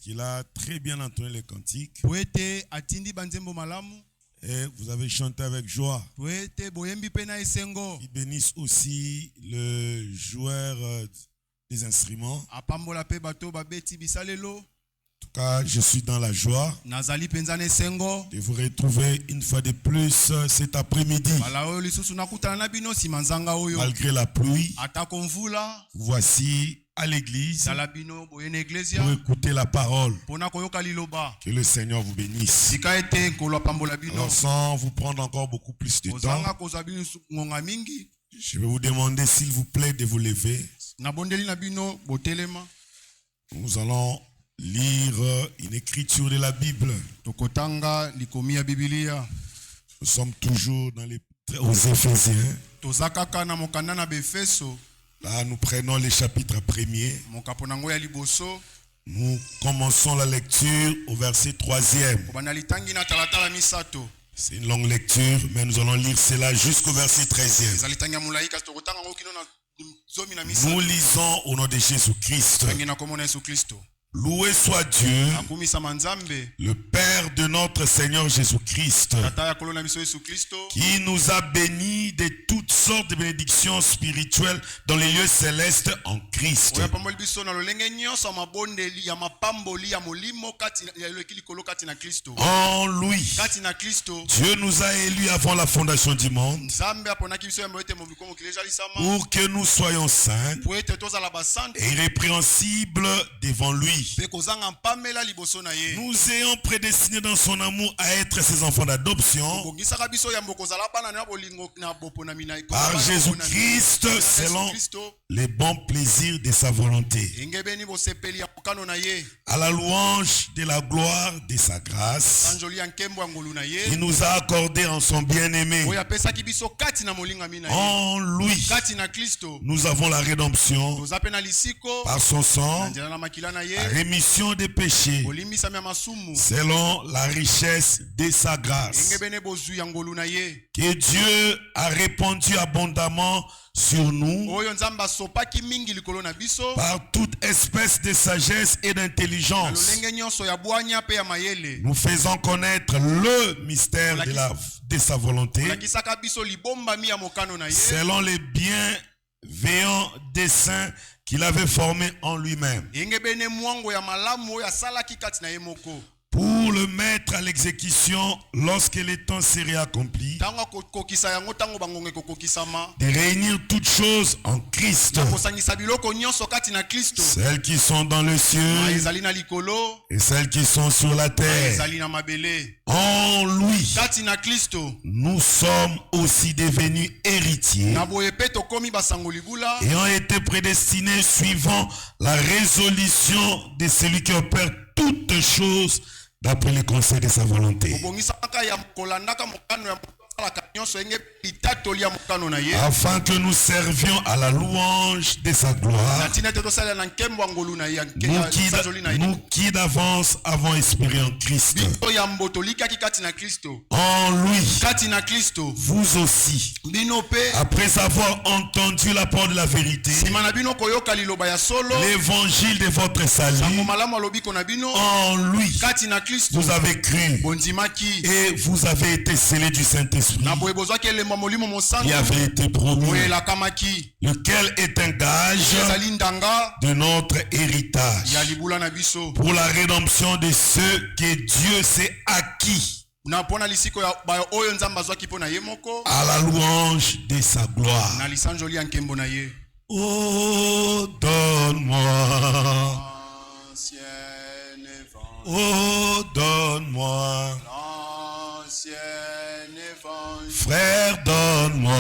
qu'il a très bien entonné les cantiques. Et vous avez chanté avec joie. Il bénisse aussi le joueur des instruments. En tout cas, je suis dans la joie de vous retrouver une fois de plus cet après-midi. Malgré la pluie, voici à l'église pour écouter la parole. Que le Seigneur vous bénisse. Alors sans vous prendre encore beaucoup plus de temps, je vais vous demander s'il vous plaît de vous lever. Nous allons lire une écriture de la Bible. Nous sommes toujours dans aux Éphésiens. Là, nous prenons le chapitre 1er. Nous commençons la lecture au verset 3e. C'est une longue lecture, mais nous allons lire cela jusqu'au verset 13e. Nous lisons au nom de Jésus-Christ. Loué soit Dieu, le Père de notre Seigneur Jésus-Christ, qui nous a bénis de toutes sortes de bénédictions spirituelles dans les lieux célestes en Christ. En lui, Dieu nous a élus avant la fondation du monde pour que nous soyons saints et irrépréhensibles devant lui. Nous ayons prédestiné dans son amour à être ses enfants d'adoption par Jésus-Christ selon les bons plaisirs de sa volonté, à la louange de la gloire de sa grâce. Il nous a accordé en son bien-aimé. En lui, nous avons la rédemption par son sang, la rémission des péchés selon la richesse de sa grâce, que Dieu a répandu abondamment sur nous par toute espèce de sagesse et d'intelligence, nous faisant connaître le mystère de sa volonté selon les bienveillants desseins qu'il avait formé en lui-même, pour le mettre à l'exécution lorsque les temps seraient accomplis, de réunir toutes choses en Christ, celles qui sont dans le ciel et celles qui sont sur la terre. En lui, nous sommes aussi devenus héritiers, ayant été prédestinés suivant la résolution de celui qui opère toutes choses d'après le conseil de sa volonté, afin que nous servions à la louange de sa gloire, nous qui d'avance avons espéré en Christ. En lui, vous aussi, après avoir entendu la parole de la vérité, l'évangile de votre salut, en lui, vous avez cru et vous avez été scellés du Saint-Esprit qui avait été promis, lequel est un gage de notre héritage pour la rédemption de ceux que Dieu s'est acquis à la louange de sa gloire. Oh, donne-moi, oh, donne-moi, frère, donne-moi,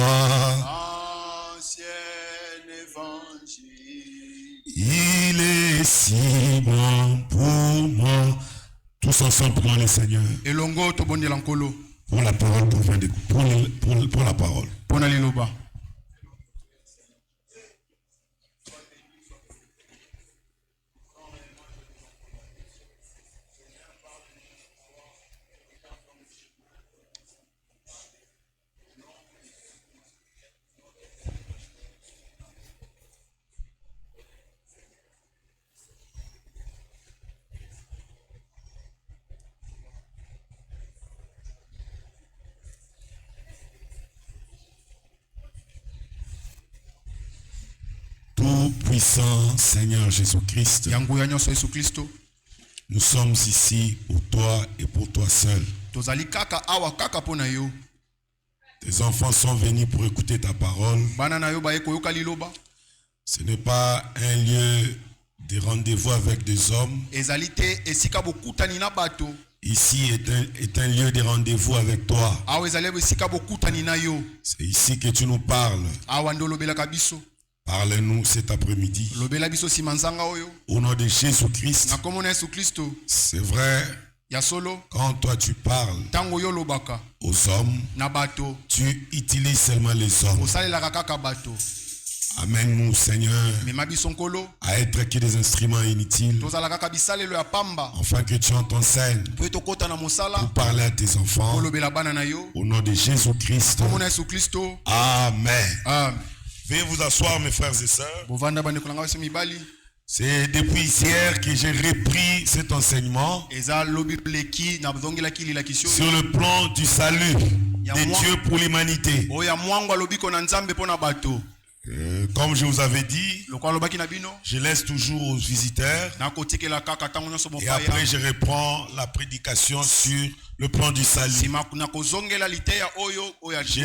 il est si bon pour moi. Tous ensemble pour le Seigneur. Pour la parole, pour la parole. Tout-Puissant Seigneur Jésus-Christ, nous sommes ici pour toi et pour toi seul. Tes enfants sont venus pour écouter ta parole. Ce n'est pas un lieu de rendez-vous avec des hommes. Ici est un lieu de rendez-vous avec toi. C'est ici que tu nous parles. Parle-nous cet après-midi. Au nom de Jésus-Christ. C'est vrai. Quand toi tu parles aux hommes, tu utilises seulement les hommes. Amène-nous, Seigneur, à être que des instruments inutiles, afin que tu en t'enseignes pour parler à tes enfants. Au nom de Jésus-Christ. Amen. Veuillez vous asseoir, mes frères et sœurs. C'est depuis hier que j'ai repris cet enseignement sur le plan du salut de Dieu pour l'humanité. Comme je vous avais dit, je laisse toujours aux visiteurs et après je reprends la prédication sur le plan du salut. Je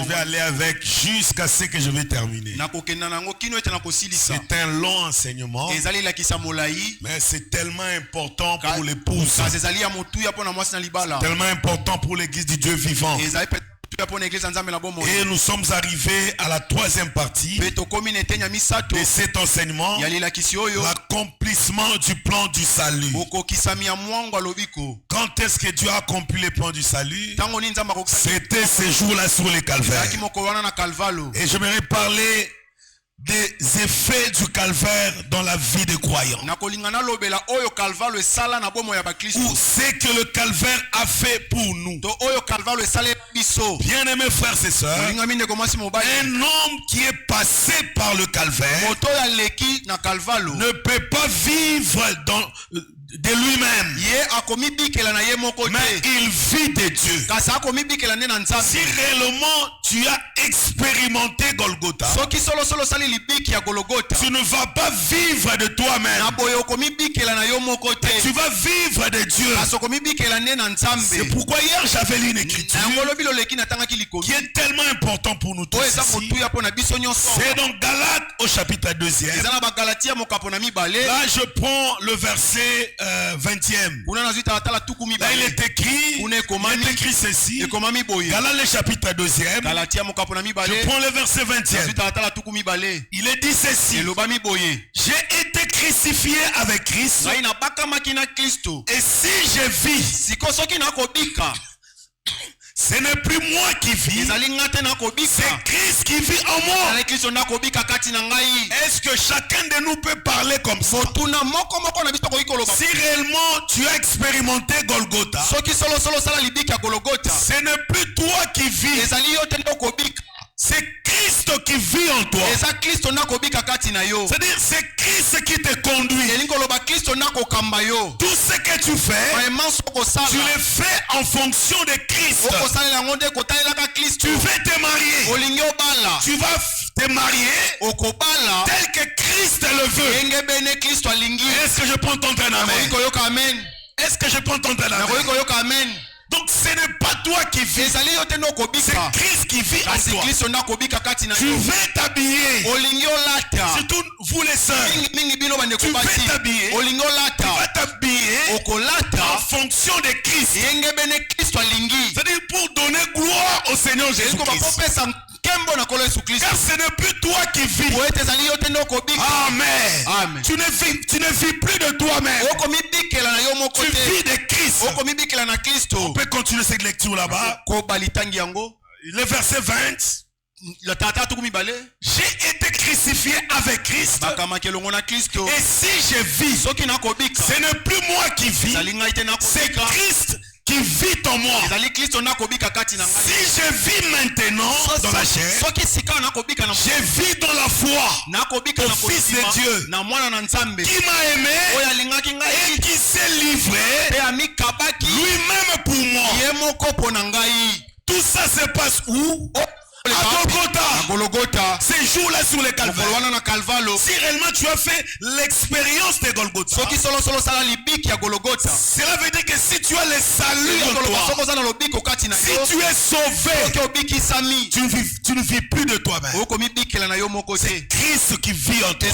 vais aller avec jusqu'à ce que je vais terminer. C'est un long enseignement, mais c'est tellement important pour l'épouse, tellement important pour l'église du Dieu vivant. Et nous sommes arrivés à la troisième partie de cet enseignement, l'accomplissement du plan du salut. Quand est-ce que Dieu a accompli le plan du salut? C'était ce jour-là sur le calvaire. Et j'aimerais parler des effets du calvaire dans la vie des croyants. Ou ce que le calvaire a fait pour nous. Bien-aimés frères et sœurs, un homme qui est passé par le calvaire ne peut pas vivre de lui-même, mais il vit de Dieu. Si réellement tu as expérimenté Golgotha, tu ne vas pas vivre de toi-même, tu vas vivre de Dieu. C'est pourquoi hier j'avais lu une écriture qui est tellement important pour nous tous ici. C'est dans Galates au chapitre 2e. Là je prends le verset 20e. Là il est écrit ceci. Galates le chapitre 2e. Je prends le verset 20e. Il est dit ceci: j'ai été crucifié avec Christ, et si je vis, ce n'est plus moi qui vis, c'est Christ qui vit en moi. Est-ce que chacun de nous peut parler comme ça? Si réellement tu as expérimenté Golgotha, ce n'est plus toi qui vis, c'est Christ qui vit en toi. C'est-à-dire c'est Christ qui te conduit. Tout ce que tu fais, tu le fais en fonction de Christ. Tu veux te marier, tu vas te marier tel que Christ le veut. Est-ce que je peux entendre un amen? Est-ce que je peux entendre un amen? Donc ce n'est pas toi qui vis, c'est Christ qui vit en toi. Tu veux t'habiller, surtout vous les sœurs, tu veux t'habiller, tu vas t'habiller en fonction de Christ. C'est-à-dire pour donner gloire au Seigneur Jésus-Christ. Car ce n'est plus toi qui vis. Amen. Tu ne vis plus de toi-même. Tu vis de Christ. On peut continuer cette lecture là-bas. Le verset 20. J'ai été crucifié avec Christ, et si je vis, ce n'est plus moi qui vis, c'est Christ qui vit en moi. Si je vis maintenant dans la chair, je vis dans la foi au Fils de Dieu qui m'a aimé et qui s'est livré lui-même pour moi. Tout ça se passe où? À Golgotha. Ces jours-là sur les calvaires. Si réellement tu as fait l'expérience de Golgotha, cela veut dire que si tu as le salut en toi, si tu es sauvé, tu ne vis plus de toi-même. C'est Christ qui vit en toi.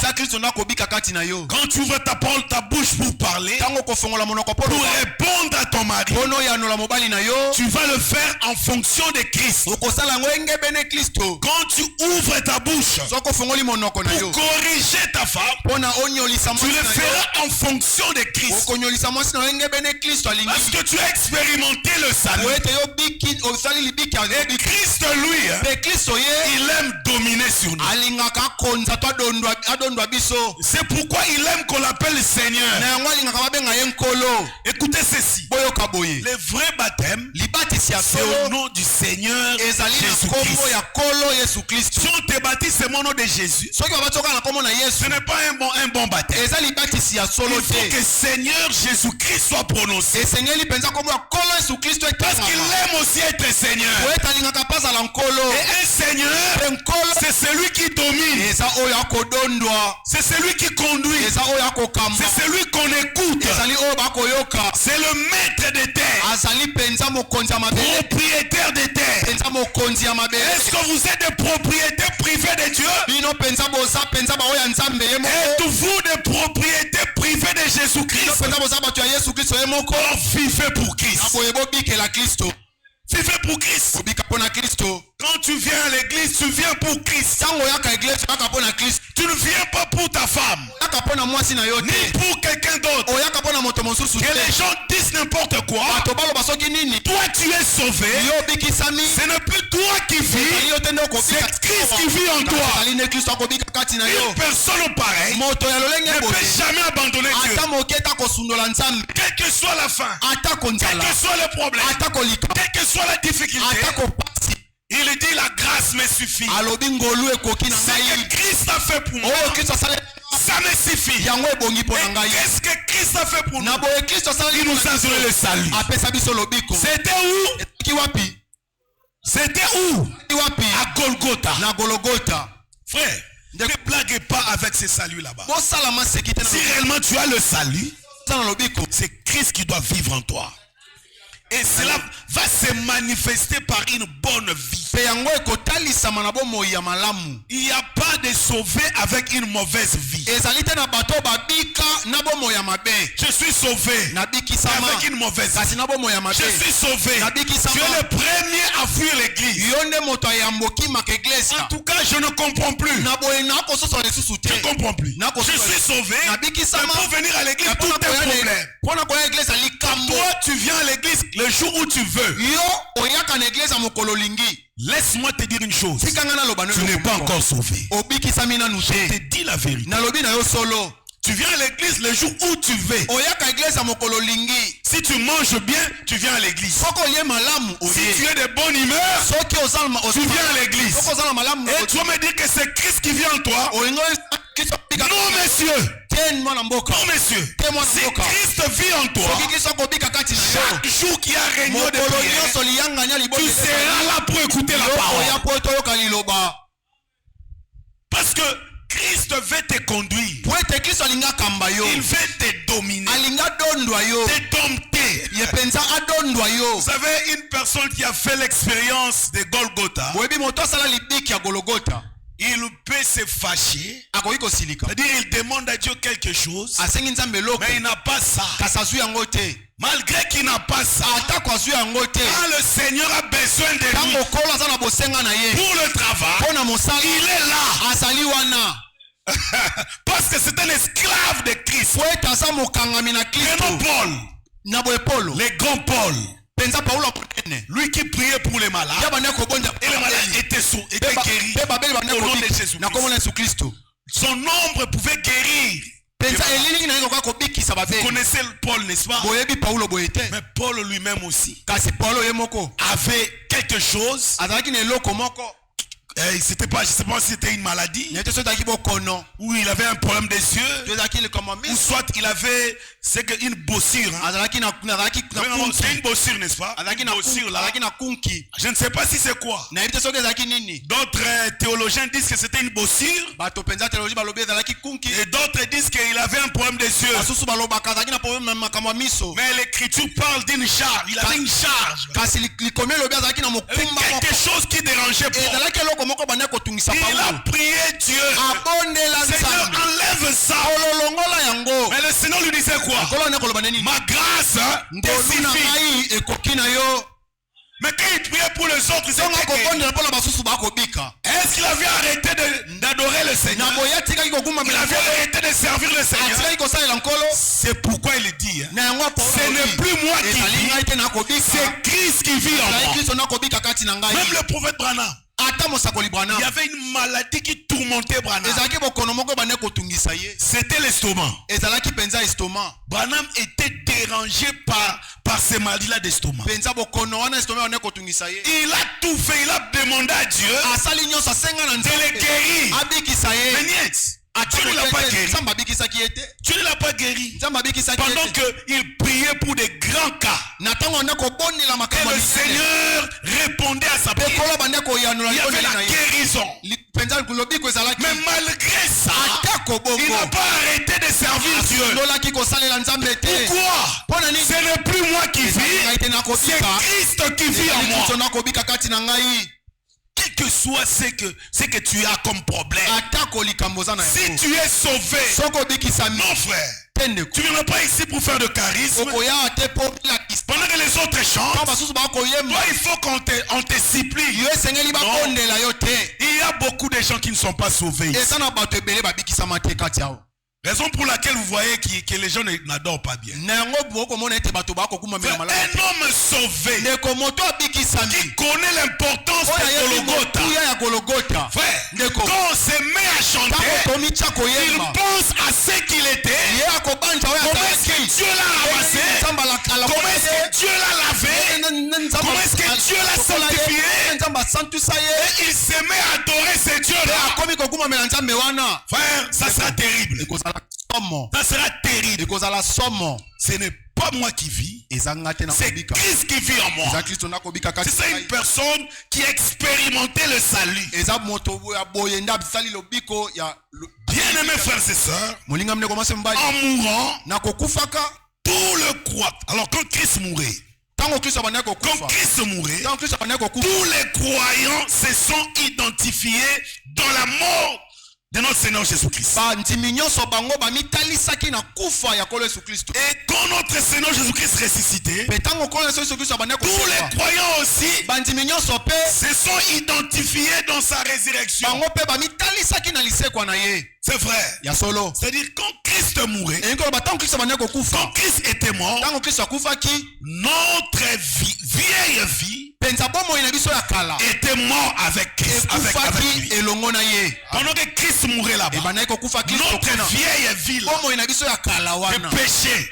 Quand tu ouvres ta bouche pour parler, pour répondre à ton mari, tu vas le faire en fonction de Christ. Quand tu ouvres ta bouche pour corriger ta femme, tu le feras en fonction de Christ. Parce que tu as expérimenté le salut. Et Christ, lui, il aime dominer sur nous. C'est pourquoi il aime qu'on l'appelle le Seigneur. Écoutez ceci. Le vrai baptême, c'est au nom du Seigneur Jésus-Christ. Si on te baptise, c'est mon nom de Jésus. Ce n'est pas un bon baptême. Il faut que Seigneur Jésus-Christ soit prononcé. Parce qu'il aime aussi être Seigneur. Et un Seigneur, c'est celui qui domine. C'est celui qui conduit. C'est celui qu'on écoute. C'est le maître des terres. Propriétaire des terres. Est-ce que vous êtes des propriétaires privés de Dieu? Êtes-vous des propriétaires privés de Jésus-Christ? Alors vivez pour Christ. Vivez pour Christ. Quand tu viens à l'église, tu viens pour Christ. Tu ne viens pas pour ta femme, ni pour quelqu'un d'autre. Que les gens disent n'importe quoi. Toi tu es sauvé. Ce n'est plus toi qui vis, c'est Christ qui vit en toi. Une personne pareille ne peut jamais abandonner Dieu. Quelle que soit la fin, quel que soit le problème, quelle que soit la difficulté, il dit la grâce me suffit. Ce que Christ a fait pour moi, ça me suffit. Et qu'est-ce que Christ a fait pour nous? Il nous a donné le salut. C'était où? C'était où? À Golgotha. Frère, ne blague pas avec ce salut là-bas. Si réellement tu as le salut, c'est Christ qui doit vivre en toi. Et cela va se manifester par une bonne vie. Il n'y a pas de sauvé avec une mauvaise vie. Je suis sauvé avec une mauvaise vie. Je suis sauvé. Tu es le premier à fuir l'église. En tout cas, je ne comprends plus. Je ne comprends plus. Je suis sauvé. Mais pour venir à l'église, tout est problème. Toi, tu viens à l'église le jour où tu veux. Laisse-moi te dire une chose. Tu n'es pas encore sauvé. Je te dis la vérité. Tu viens à l'église le jour où tu veux. Si tu manges bien, tu viens à l'église. Si tu es de bonne humeur, tu viens à l'église. Et tu vas me dire que c'est Christ qui vient en toi. Non, monsieur. Non, monsieur. Si Christ vit en toi, chaque jour qu'il y a réunion de prière, tu seras là pour écouter la parole. Parce que Christ veut te conduire. Il veut te dominer. Te dompter. Vous savez, une personne qui a fait l'expérience de Golgotha, il peut se fâcher. C'est-à-dire il demande à Dieu quelque chose, mais il n'a pas ça. Malgré qu'il n'a pas ça, quand le Seigneur a besoin de lui pour le travail, il est là. Parce que c'est un esclave de Christ. Paul, le grand Paul, lui qui priait pour les malades, et les malades étaient guéris au nom de Jésus-Christ. Son ombre pouvait guérir. Vous connaissez Paul, n'est-ce pas? Mais Paul lui-même aussi avait quelque chose c'était pas, je sais pas si c'était une maladie, ou il avait un problème des yeux, ou soit il avait une bossure. C'est une bossure, n'est-ce pas? Une bossure là. Je ne sais pas si c'est quoi. D'autres théologiens disent que c'était une bossure, et d'autres disent qu'il avait un problème des yeux. Mais l'écriture parle d'une charge. Il avait une charge. Quelque chose qui dérangeait pas. Il a prié Dieu. Seigneur, enlève ça. Mais le Seigneur lui disait quoi? Ma grâce te suffit. Mais quand il priait pour les autres, est-ce qu'il avait arrêté d'adorer le Seigneur? Il avait arrêté de servir le Seigneur. C'est pourquoi il dit, ce n'est plus moi qui vis, c'est Christ qui vit en moi. Même le prophète Branham, il y avait une maladie qui tourmentait Branham. C'était l'estomac. Branham était dérangé par ces maladies-là d'estomac. Il a tout fait, il a demandé à Dieu de les guérir. Mais niet, tu ne l'as pas guéri. Tu ne l'as pas guéri. Pendant qu'il priait pour des grands cas. Et le Seigneur répondait à sa prière. Il y avait la guérison. Mais malgré ça, il n'a pas arrêté de servir Dieu. Pourquoi? Ce n'est plus moi qui vis, c'est Christ qui vit en moi. Quel que soit ce que tu as comme problème, si tu es sauvé, non frère, tu ne viens pas ici pour faire de charisme. Pendant que les autres chantent, toi il faut qu'on te supplie. Non. Il y a beaucoup de gens qui ne sont pas sauvés ici. Raison pour laquelle vous voyez que les gens n'adorent pas bien. Un homme sauvé qui connaît l'importance de Golgotha. Frère, quand on se met à chanter, il pense à ce qu'il était. Comment est-ce que Dieu l'a ramassé? Comment est-ce que Dieu l'a lavé? Comment est-ce que Dieu l'a sanctifié? Et il se met à adorer ce Dieu-là. Frère, ça sera terrible. Ça sera terrible. Ce n'est pas moi qui vis, c'est Christ qui vit en moi. C'est ça une personne qui a expérimenté le salut. Bien-aimés frères et sœurs, en mourant, tout le croit. Alors quand Christ mourait, tous les croyants se sont identifiés dans la mort de notre Seigneur Jésus-Christ. Et quand notre Seigneur Jésus-Christ ressuscité, tous les croyants aussi se sont identifiés dans sa résurrection. C'est vrai. C'est-à-dire quand Christ mourait, quand Christ était mort, notre vieille vie était mort avec Christ, avec lui. Pendant que Christ mourait là-bas, notre vieille vie de péché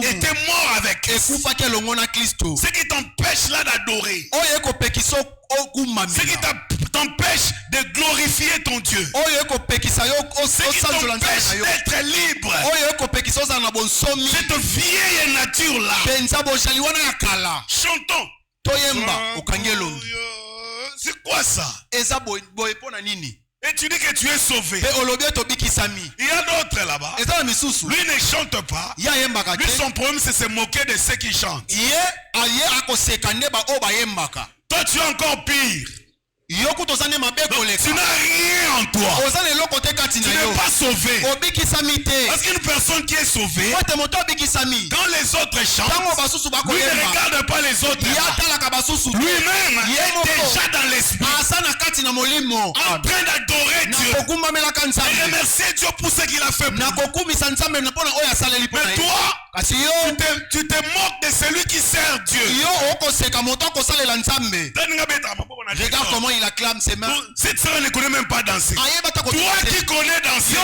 était mort avec Christ. Ce qui t'empêche là d'adorer, ce qui t'empêche de glorifier ton Dieu, ce qui t'empêche d'être libre, cette vieille nature là, chantons. C'est quoi ça? Et tu dis que tu es sauvé. Il y a d'autres là-bas. Lui ne chante pas. Lui son problème c'est se moquer de ceux qui chantent. Toi tu es encore pire. Donc, tu n'as rien en toi. Tu n'es pas sauvé. Parce qu'une personne qui est sauvée, quand les autres chantent, lui ne regarde pas les autres. Lui-même est déjà dans l'esprit, en train d'adorer Dieu et remercier Dieu pour ce qu'il a fait pour nous. Mais toi, tu te moques de celui qui sert Dieu. Regarde comment il acclame ses mains. Cette sœur ne connaît même pas danser. Toi qui connais danser,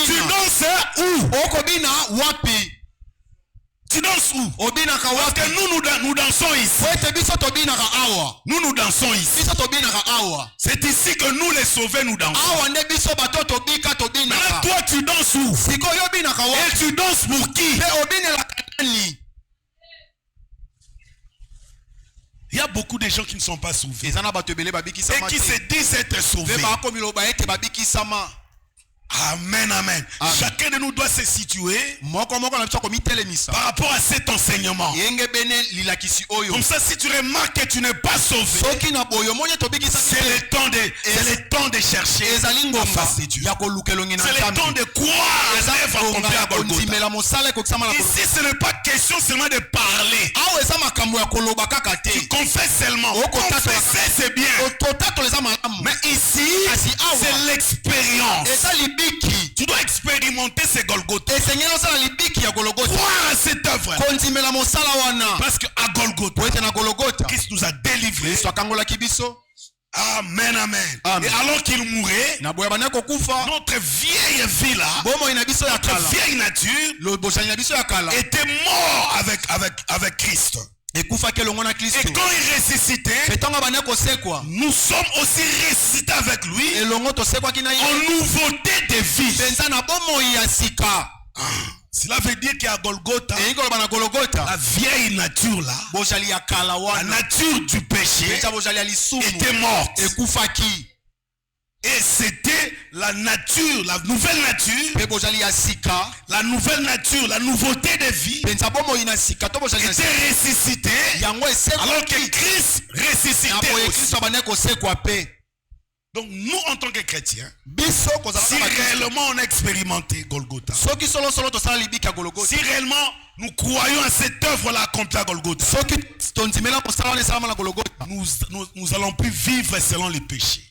tu danses où? Tu danses où? Parce que nous dansons ici. Nous dansons ici. C'est ici que nous les sauvés nous dansons. Maintenant toi tu danses où? Et tu danses pour qui? Il y a beaucoup de gens qui ne sont pas sauvés et qui se disent être sauvés. Amen, amen. Chacun de nous doit se situer par rapport à cet enseignement. Comme ça, si tu remarques que tu n'es pas sauvé, c'est le temps de chercher la face de Dieu. C'est le temps de croire à l'œuvre accomplie à Golgotha. Ici, ce n'est pas question seulement de parler. Tu confesses seulement. Confesser, c'est bien. Mais ici, c'est l'expérience. Tu dois expérimenter ce Golgotha. Croire à cette œuvre. Parce qu'à Golgotha, Christ nous a délivrés. Amen, amen. Et alors qu'il mourait, notre vieille vie là, notre vieille nature était mort avec Christ. Et quand il ressuscitait, nous sommes aussi ressuscités avec lui en nouveauté de vie. Cela veut dire qu'à Golgotha, la vieille nature là, la nature du péché était morte. Et c'était la nature, la nouvelle nature, la nouveauté de vie était ressuscitée alors que Christ ressuscitait aussi. Donc nous en tant que chrétiens, si réellement on a expérimenté Golgotha, si réellement nous croyons à cette œuvre-là accomplie à Golgotha, nous allons plus vivre selon les péchés.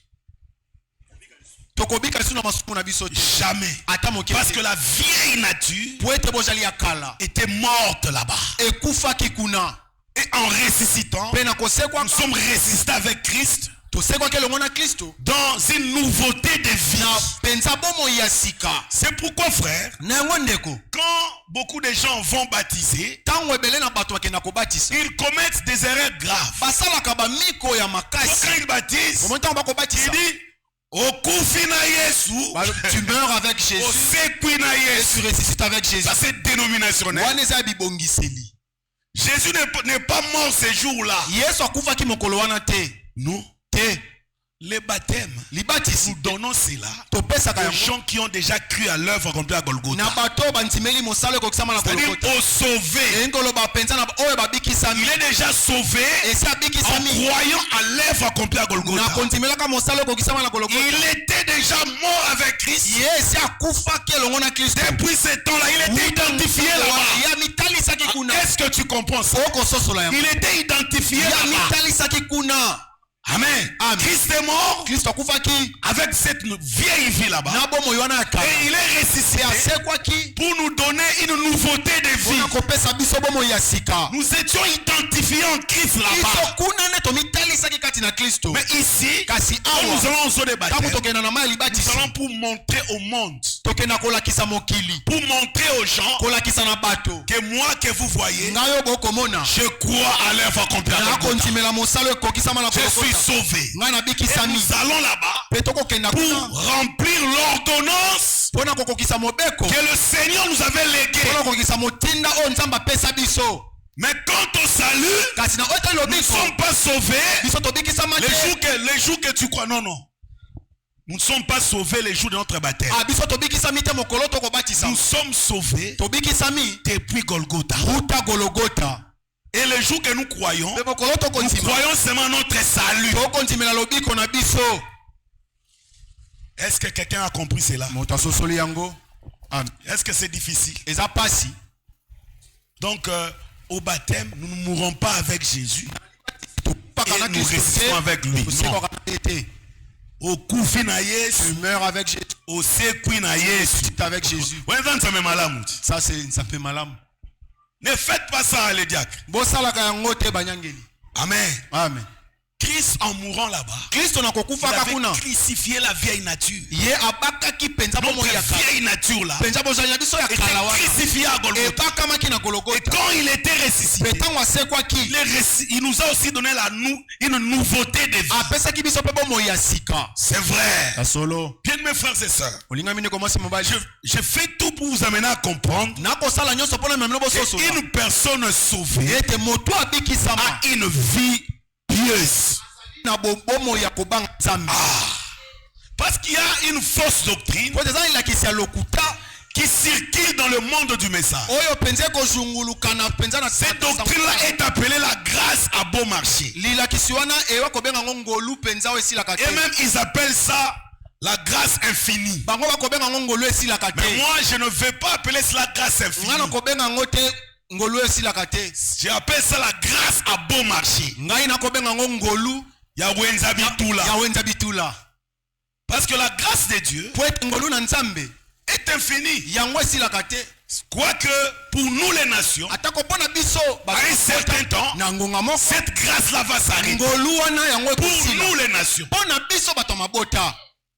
Jamais. Parce que la vieille nature était morte là-bas. Et en ressuscitant, nous sommes ressuscités avec Christ dans une nouveauté de vie. C'est pourquoi, frère, quand beaucoup de gens vont baptiser, ils commettent des erreurs graves. Quand ils baptisent, ils disent tu meurs avec Jésus et tu ressuscites avec Jésus. Ça c'est dénominationnel. Jésus n'est pas mort ce jour-là. Non. Les baptêmes, nous donnons cela aux gens qui ont déjà cru à l'œuvre accomplie à Golgotha. C'est-à-dire au sauvé. Il est déjà sauvé en croyant à l'œuvre accomplie à Golgotha. Il était déjà mort avec Christ. Depuis ce temps-là, il était identifié là-bas. Est-ce que tu comprends ça? Il était identifié là-bas. Amen. Christ est mort avec cette vieille vie là-bas. Et il est ressuscité pour nous donner une nouveauté de vie. Nous étions identifiés en Christ là-bas. Mais ici, quand nous allons au des baptêmes, nous allons pour montrer au monde, pour montrer aux gens que moi que vous voyez, je crois à l'œuvre accomplie. Je suis sauvé. Et nous allons là-bas pour remplir l'ordonnance que le Seigneur nous avait léguée. Mais quant au salut, nous ne sommes pas sauvés les jours que tu crois. Non. Nous ne sommes pas sauvés les jours de notre baptême. Nous sommes sauvés depuis Golgotha. Et le jour que nous croyons seulement notre salut. Est-ce que quelqu'un a compris cela? Est-ce que c'est difficile? Donc, au baptême, nous ne mourrons pas avec Jésus. Et nous restons avec lui. Non. Au koufi na Yesu, tu meurs avec Jésus. Au sekui na Yesu, tu es avec Jésus. Ça c'est ça fait malam. Ne faites pas ça les diacres. Amen. Amen. Christ en mourant là-bas, Christ on a crucifié la vieille nature. Notre vieille nature là était crucifié à Golgotha. Et quand il était ressuscité, il nous a aussi donné une nouveauté de vie. C'est vrai. Bien mes frères et sœurs, je fais tout pour vous amener à comprendre qu'une personne sauvée a une vie pieuse. Parce qu'il y a une fausse doctrine qui circule dans le monde du message. Cette doctrine-là est appelée la grâce à bon marché. Et même ils appellent ça la grâce infinie. Mais moi je ne vais pas appeler cela grâce infinie. J'appelle ça la grâce à bon marché. Parce que la grâce de Dieu est infinie. Quoique pour nous les nations, à un certain temps, cette grâce-là va s'arrêter. Pour nous les nations.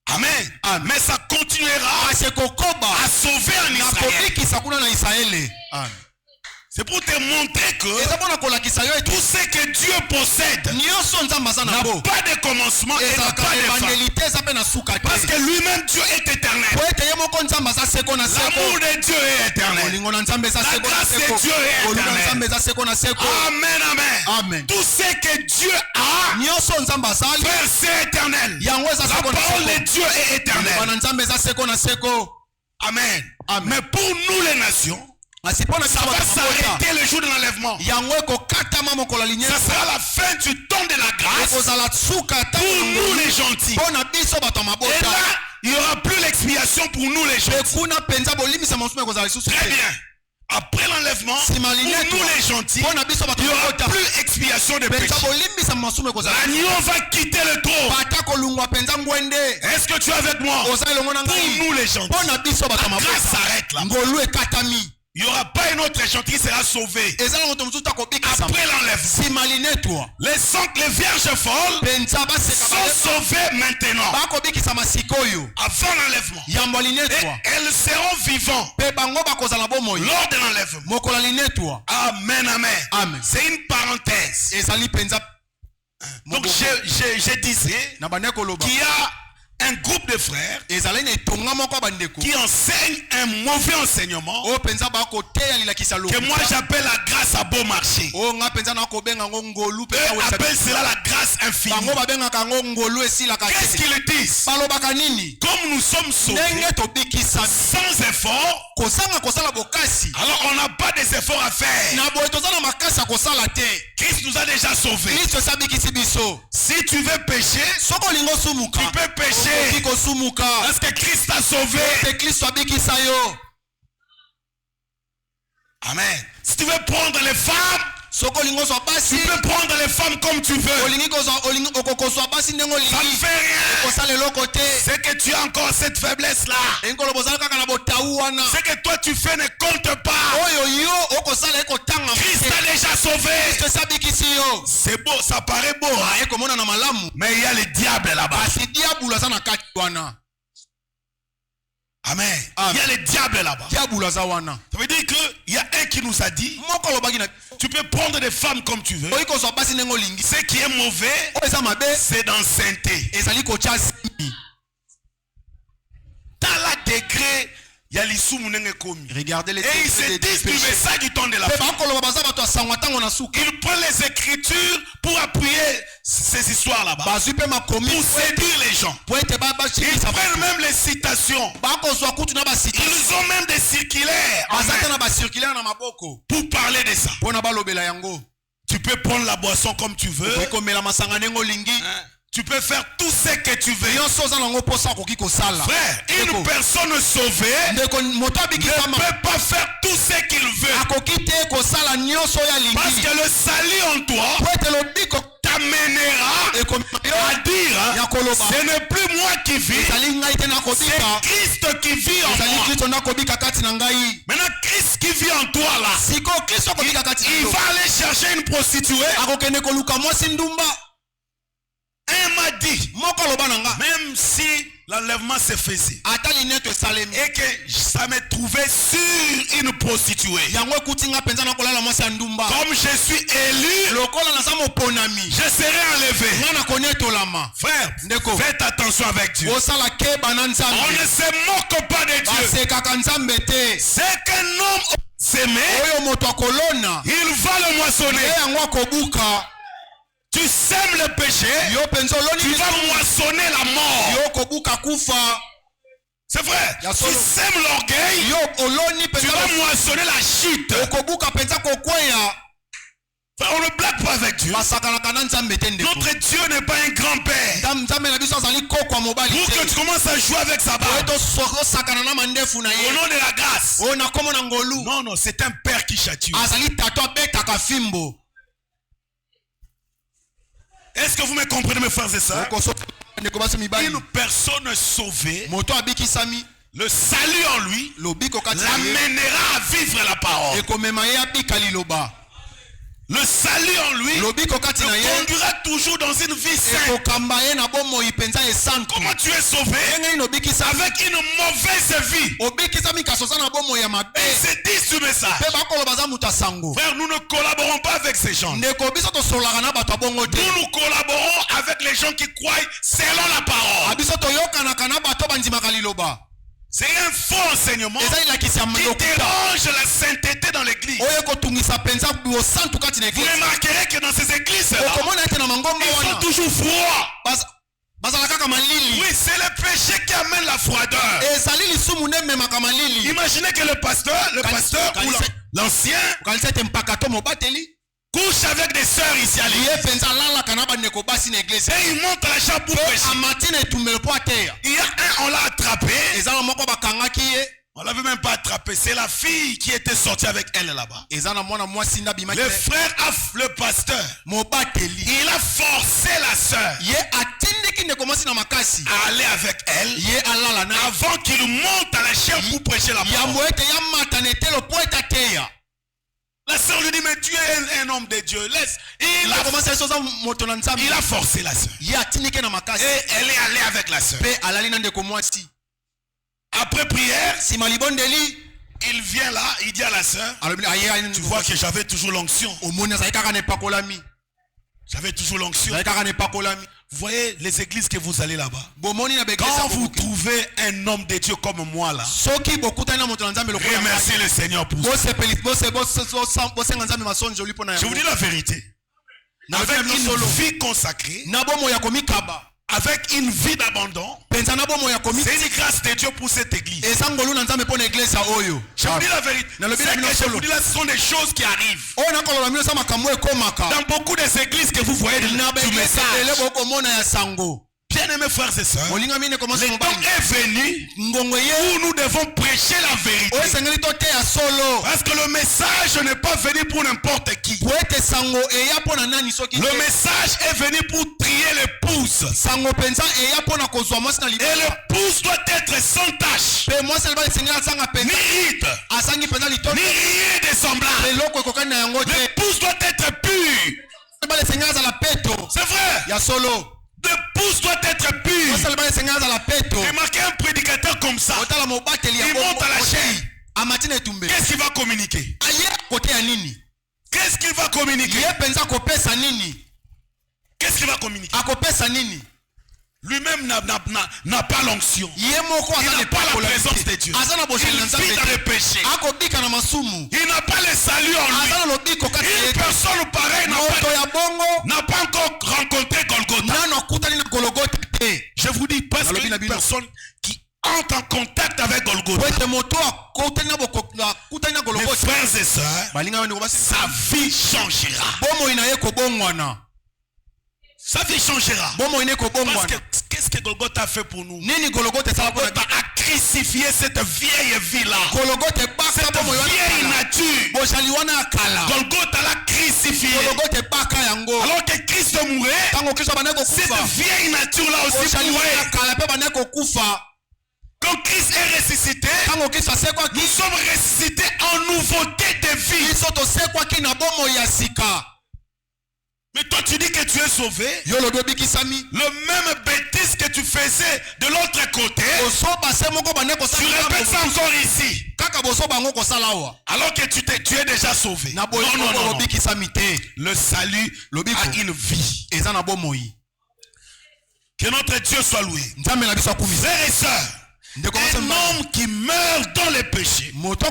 Amen. Mais ça continuera à sauver en Israël. C'est pour te montrer que tout ce que Dieu possède n'a pas de commencement et n'a pas de fin. Parce que lui-même Dieu est éternel. L'amour de Dieu est éternel. La grâce de Dieu est éternelle. Amen, amen. Tout ce que Dieu a, frère, c'est éternel. La parole de Dieu est éternelle. Amen. Mais pour nous les nations, ça va s'arrêter le jour de l'enlèvement. Ça sera la fin du temps de la grâce pour nous les gentils. Et là, il n'y aura plus l'expiation pour nous les gentils. Très bien. Après l'enlèvement, pour nous les gentils, il n'y aura plus expiation de péché. L'agneau va quitter le trône. Est-ce que tu es avec moi? Pour nous les gentils, la grâce s'arrête là. Il n'y aura pas une autre gentil qui sera sauvé. Après l'enlèvement, les vierges folles sont sauvées maintenant. Avant l'enlèvement. Et elles seront vivantes lors de l'enlèvement. Amen, amen. C'est une parenthèse. Donc je disais qu'il y a un groupe de frères qui enseignent un mauvais enseignement que moi j'appelle la grâce à bon marché. Eux appellent cela la grâce infinie. Qu'est-ce qu'ils disent? Comme nous sommes sauvés sans effort, alors on n'a pas des efforts à faire. Christ nous a déjà sauvés. Si tu veux pécher, tu peux pécher. Parce que Christ t'a sauvé. Amen. Si tu veux prendre les femmes, tu peux prendre les femmes comme tu veux. Ça ne fait rien. C'est que tu as encore cette faiblesse là. Ce que toi tu fais ne compte pas. Christ t'a déjà sauvé. C'est beau, ça paraît beau, hein? Mais il y a le diable là-bas. Amen. Il y a le diable là-bas. Ça veut dire qu'il y a un qui nous a dit, tu peux prendre des femmes comme tu veux. Ce qui est mauvais, c'est d'enceinte. Dans la degré, il y a regardez les. Et ils se disent du message du temps de la fin. Ils prennent les écritures pour appuyer ces histoires là-bas. Pour séduire les gens. Ils prennent même les citations. Ils ont même des circulaires pour parler de ça. Tu peux prendre la boisson comme tu veux. Tu peux faire tout ce que tu veux. Frère, une personne sauvée ne peut pas faire tout ce qu'il veut. Parce que le salut en toi t'amènera à dire, ce n'est plus moi qui vis, c'est Christ qui vit en moi. Maintenant Christ qui vit en toi là, il va aller chercher une prostituée. m'a dit, même si l'enlèvement se faisait et que ça me trouvait sur une prostituée, comme je suis élu, je serai enlevé. Frère, faites attention avec Dieu. On ne se moque pas de Dieu. C'est qu'un homme s'aimé, il va le moissonner. Tu sèmes le péché, tu vas moissonner la mort. C'est vrai. Tu sèmes l'orgueil, tu vas moissonner la chute. On ne blague pas avec Dieu. Notre Dieu n'est pas un grand-père pour que tu commences à jouer avec sa barbe. Au nom de la grâce. Non, non, c'est un père qui châtie. Est-ce que vous me comprenez, mes frères et sœurs? Une personne sauvée, le salut en lui l'amènera à vivre la parole. Le salut en lui le conduira toujours dans une vie sainte. Comment tu es sauvé? Avec une mauvaise vie. Ils se disent ce message. Frère, nous ne collaborons pas avec ces gens. Nous collaborons avec les gens qui croient selon la parole. C'est un faux enseignement qui dérange la sainteté dans l'église. Vous remarquerez que dans ces églises, ils sont toujours froids. Oui, c'est le péché qui amène la froideur. Imaginez que le pasteur ou l'ancien couche avec des sœurs ici à l'église. Et il monte à la chambre pour prêcher. Il y a un, on l'a attrapé. On ne l'avait même pas attrapé. C'est la fille qui était sortie avec elle là-bas. Le frère, le pasteur, il a forcé la sœur à aller avec elle avant qu'il monte à la chambre pour prêcher la parole. La sœur lui dit, mais tu es un homme de Dieu. Laisse. Il a forcé la sœur. Et elle est allée avec la sœur. Après prière, il vient là, il dit à la sœur, tu vois que j'avais toujours l'onction. J'avais toujours l'onction. Vous voyez les églises que vous allez là-bas. Quand vous trouvez un homme de Dieu comme moi là, remerciez le Seigneur pour ça. Je vous dis la vérité. Avec une vie consacrée, avec une vie d'abandon, c'est une grâce de Dieu pour cette église. Je vous dis la vérité. Je vous dis là, ce sont des choses qui arrivent. Dans beaucoup des églises que vous voyez du message. Bien-aimés frères et sœurs, le temps est venu où nous devons prêcher la vérité. Parce que le message n'est pas venu pour n'importe qui. Le message est venu pour trier l'épouse. Et l'épouse doit être sans tache, ni ride, ni rien de semblable. L'épouse doit être pure. C'est vrai. L'épouse doit être pure. Remarquez un prédicateur comme ça. Il monte à la chaîne. Qu'est-ce qu'il va communiquer? Qu'est-ce qu'il va communiquer? Qu'est-ce qu'il va communiquer? Lui-même n'a pas l'onction. Il n'a pas la présence de Dieu. Il vit dans le péché. Il n'a pas le salut en lui. Une personne pareille n'a pas encore rencontré Golgotha. Je vous dis parce qu'une personne qui entre en contact avec Golgotha, mes frères et sœurs, sa vie changera. Sa vie changera. Parce que qu'est-ce que Golgotha a fait pour nous? Golgotha a crucifié cette vieille vie-là. Cette vieille nature. Golgotha l'a crucifié. Alors que Christ mourait, cette vieille nature-là aussi mourait. Quand Christ est ressuscité, nous sommes ressuscités en nouveauté de vie. Mais toi tu dis que tu es sauvé. Le même bêtise que tu faisais de l'autre côté, tu répètes ça encore ici. Alors que tu es déjà sauvé. Non. Le salut a une vie. Que notre Dieu soit loué. Frères et sœurs, un homme qui meurt dans le péché ne peut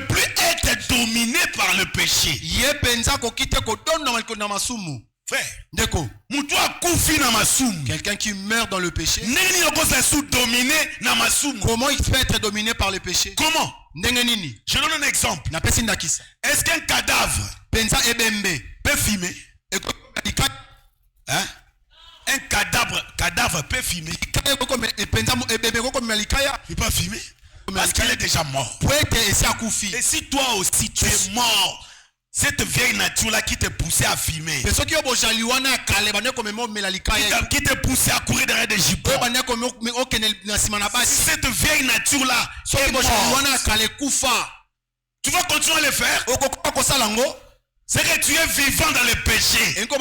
plus être dominé par le péché. Frère, quelqu'un qui meurt dans le péché, comment il peut être dominé par le péché? Comment? Je donne un exemple. Est-ce qu'un cadavre peut fumer? Hein? Un cadavre peut fumer. Il ne peut pas fumer parce qu'il est déjà mort. Et si toi aussi tu es mort, cette vieille nature-là qui te poussait à fumer, qui te poussait à courir derrière des gibbons, si cette vieille nature-là est morte, tu vas continuer à le faire. C'est que tu es vivant dans le péché. Si tu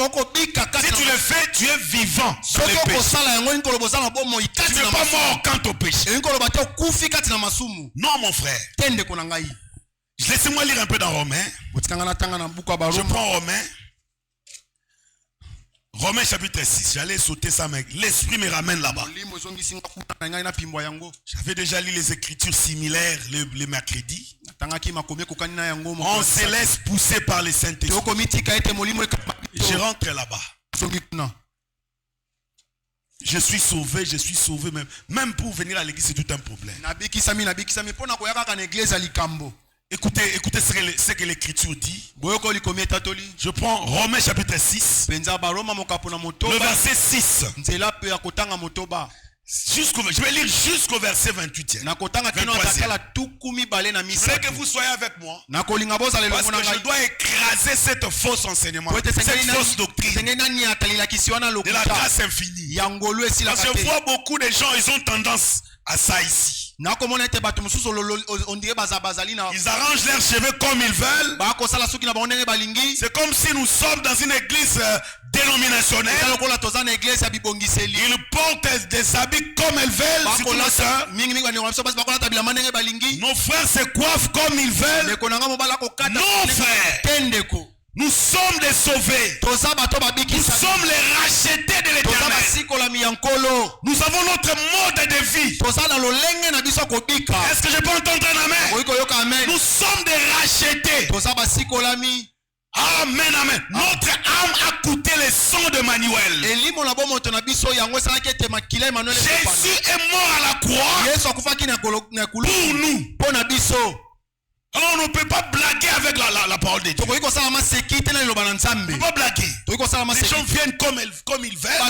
le fais, tu es vivant dans le péché. Tu n'es pas mort quant au péché. Non, mon frère. Laissez-moi lire un peu dans Romains. Je prends Romains. Romains chapitre 6. J'allais sauter ça, mais l'esprit me ramène là-bas. J'avais déjà lu les écritures similaires le mercredi. On se laisse pousser par les Saint-Esprit. Je rentre là-bas. Je suis sauvé, même pour venir à l'église, c'est tout un problème. Écoutez ce que l'écriture dit. Je prends Romains chapitre 6. Le verset 6. Je vais lire jusqu'au verset 28. Je veux que vous soyez avec moi. Parce que je dois écraser cette fausse enseignement, cette fausse doctrine de la grâce infinie. Parce que je vois beaucoup de gens, ils ont tendance à ça ici. Ils arrangent leurs cheveux comme ils veulent. C'est comme si nous sommes dans une église dénominationnelle. Ils portent des habits comme ils veulent. Nos frères se coiffent comme ils veulent. Non, frère. Nous sommes des sauvés. Nous sommes les rachetés de l'Éternel. Nous avons notre mode de vie. Est-ce que je peux entendre un amen? Nous sommes des rachetés. Amen, amen. Notre âme a coûté le sang de Manuel. Jésus est mort à la croix pour nous. Alors on ne peut pas blaguer avec la parole de Dieu. On ne peut pas blaguer. Les gens viennent comme ils veulent.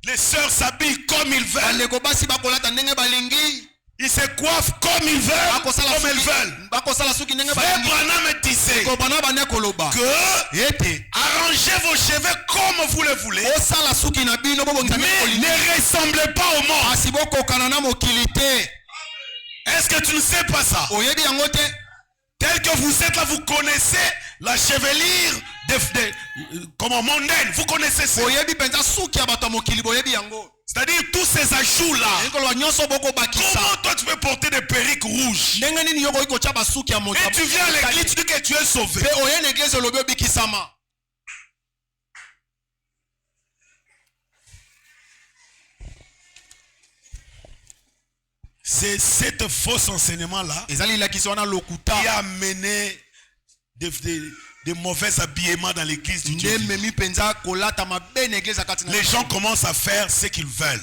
Les sœurs s'habillent comme ils veulent. Ils se coiffent comme ils veulent. Frère Branham disait que arrangez vos cheveux comme vous le voulez, mais ne ressemblez pas aux morts. Est-ce que tu ne sais pas ça? Tel que vous êtes là, vous connaissez la chevelure comme mondaine. Vous connaissez ça. C'est-à-dire tous ces ajouts-là. Comment toi tu peux porter des perruques rouges? Et tu viens à l'église, tu dis que tu es sauvé. C'est cette fausse enseignement-là qui a mené des mauvais habillements dans l'église du Dieu. Les gens commencent à faire ce qu'ils veulent.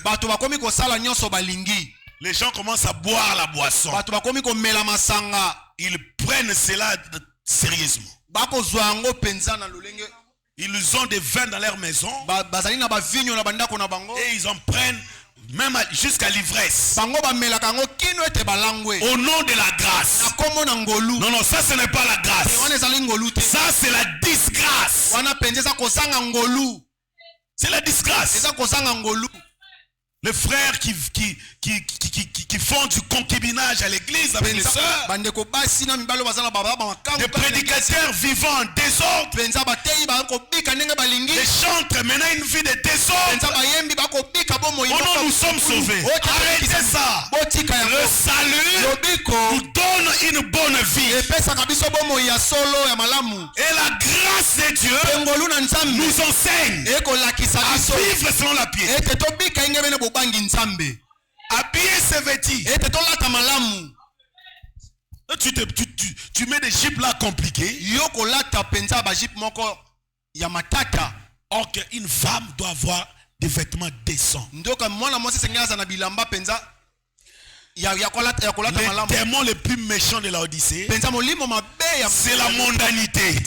Les gens commencent à boire la boisson. Ils prennent cela sérieusement. Ils ont des vins dans leur maison. Et ils en prennent même jusqu'à l'ivresse. Au nom de la grâce. Non, ça ce n'est pas la grâce. Ça c'est la disgrâce. C'est la disgrâce. Les frères qui font du concubinage à l'église avec les sœurs. Des prédicateurs vivant en désordre. Des chantres menant une vie de désordre. Oh non, nous sommes sauvés. Arrêtez ça. Le salut nous donne une bonne vie. Et la grâce de Dieu nous enseigne à vivre selon la piété. Habiller ses vêtements. Tu mets des jupes là compliquées. Or qu'une femme doit avoir des vêtements décents. Les démons les plus méchants de la Odyssée, c'est la mondanité.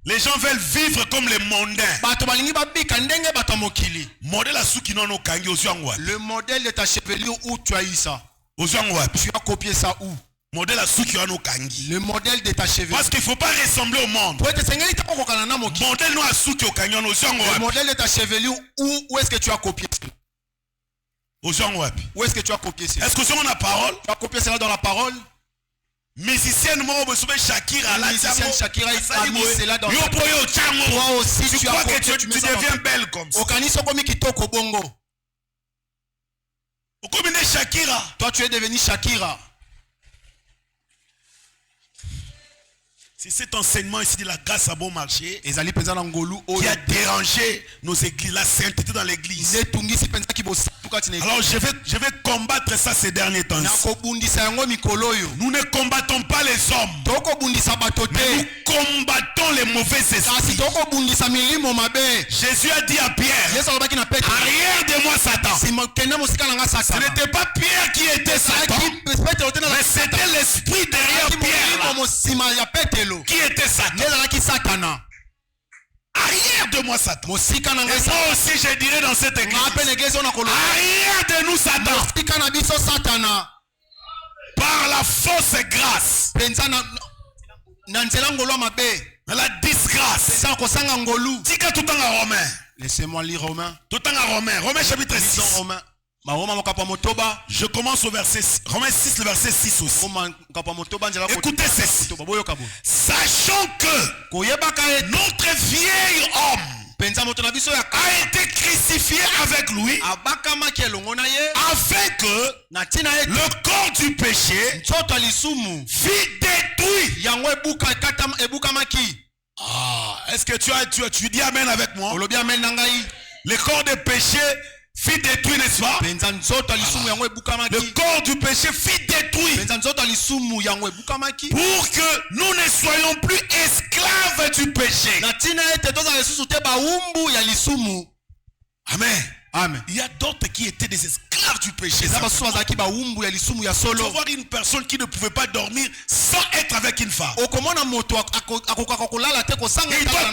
Les gens veulent vivre comme les mondains. Le modèle de ta chevelure, où tu as eu ça? Tu as copié ça où? Le modèle de ta chevelure. Parce qu'il ne faut pas ressembler au monde. Le modèle de ta chevelure, où est-ce que tu as copié ça? Où est-ce que tu as copié ça? Est-ce que c'est la parole? Tu as copié cela dans la parole? Musicienne Shakira a mis cela dans toi aussi tu crois que tu deviens belle comme ça. Toi tu es devenu Shakira. C'est cet enseignement ici de la grâce à bon marché qui a dérangé nos églises, la sainteté dans l'église. Alors je vais combattre ça ces derniers temps. Nous ne combattons pas les hommes, mais nous combattons les mauvais esprits. Jésus a dit à Pierre, arrière de moi Satan. Ce n'était pas Pierre qui était Satan, mais c'était l'esprit derrière Pierre qui était Satan. Arrière de moi Satan. Et moi aussi je dirais dans cette église, arrière de nous Satan. Par la fausse grâce, la disgrâce. Laissez-moi lire Romains. Romains chapitre 6. Je commence au verset Romains 6, le verset 6 aussi. Écoutez ceci. Sachant que notre vieil homme a été crucifié avec lui, afin que le corps du péché fût détruit. Est-ce que tu dis amen avec moi? Le corps du péché fut détruit, n'est-ce pas? Le corps du péché fut détruit pour que nous ne soyons plus esclaves du péché. Amen. Amen. Il y a d'autres qui étaient des esclaves du péché. Tu vas voir une personne qui ne pouvait pas dormir sans être avec une femme. Il doit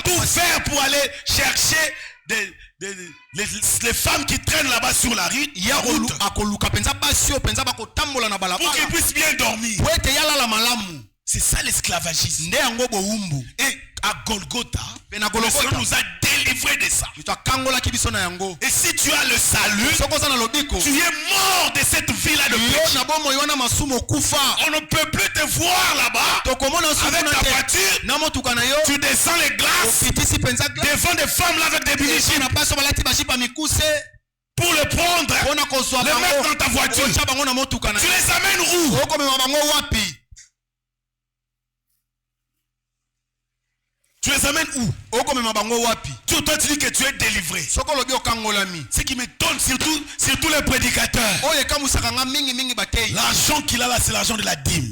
tout faire pour aller chercher les femmes qui traînent là-bas sur la route pour qu'ils puissent bien dormir. C'est ça l'esclavagisme. Et à Golgotha, le Seigneur nous a délivrés de ça. Et si tu as le salut, tu es mort de cette vie-là de péché. On ne peut plus te voir là-bas avec ta voiture. Tu descends les glaces devant des femmes là avec des mini-jeans pour le prendre, les mettre dans ta voiture. Tu les amènes où? Tu les amènes où? Toi tu dis que tu es délivré. Ce qui m'étonne surtout les prédicateurs, l'argent qu'il a là, c'est l'argent de la dîme.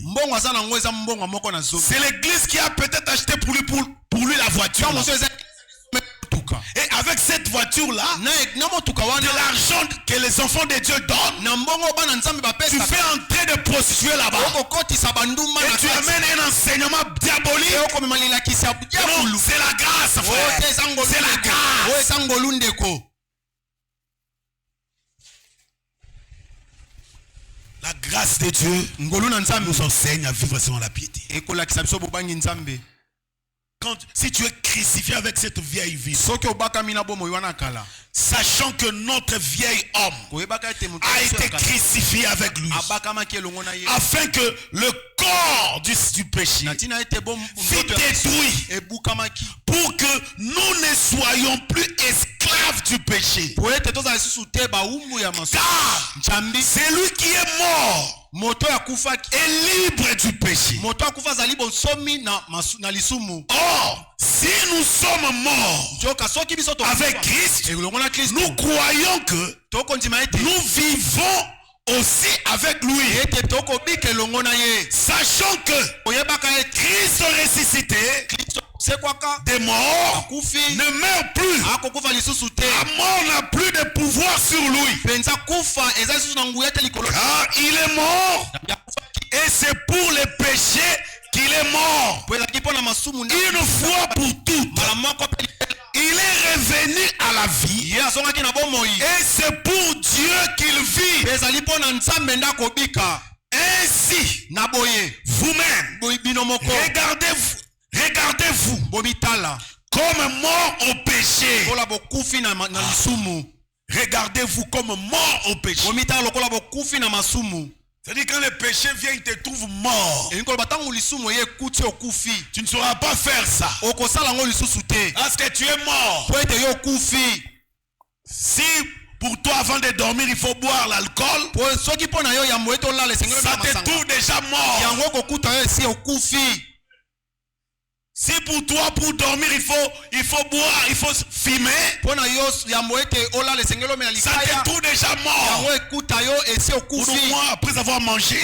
C'est l'église qui a peut-être acheté pour lui la voiture là. Et avec cette voiture-là, de l'argent que les enfants de Dieu donnent, tu fais entrer des prostituées là-bas. Et tu amènes un enseignement diabolique. Non, c'est la grâce, frère. C'est la grâce. La grâce de Dieu nous enseigne à vivre selon la piété. si tu es crucifié avec cette vieille vie, sachant que notre vieil homme a été crucifié avec lui, afin que le corps du péché fût détruit, pour que nous ne soyons plus esclaves du péché. Car c'est lui qui est mort est libre du péché. Or, si nous sommes morts avec Christ, nous croyons que nous vivons aussi avec lui, sachant que Christ ressuscité des morts ne meurt plus. La mort n'a plus de pouvoir sur lui, car il est mort, et c'est pour les péchés qu'il est mort une fois pour toutes. Il est revenu à la vie, et c'est pour Dieu qu'il vit. Ainsi, vous-même, regardez-vous comme mort au péché. Regardez-vous comme mort au péché. C'est-à-dire quand le péché vient, il te trouve mort. Tu ne sauras pas faire ça, parce que tu es mort. Si pour toi avant de dormir il faut boire l'alcool, ça te trouve déjà mort. Si pour toi pour dormir il faut boire, il faut fumer, ça te trouve déjà mort. Pour moi, après avoir mangé,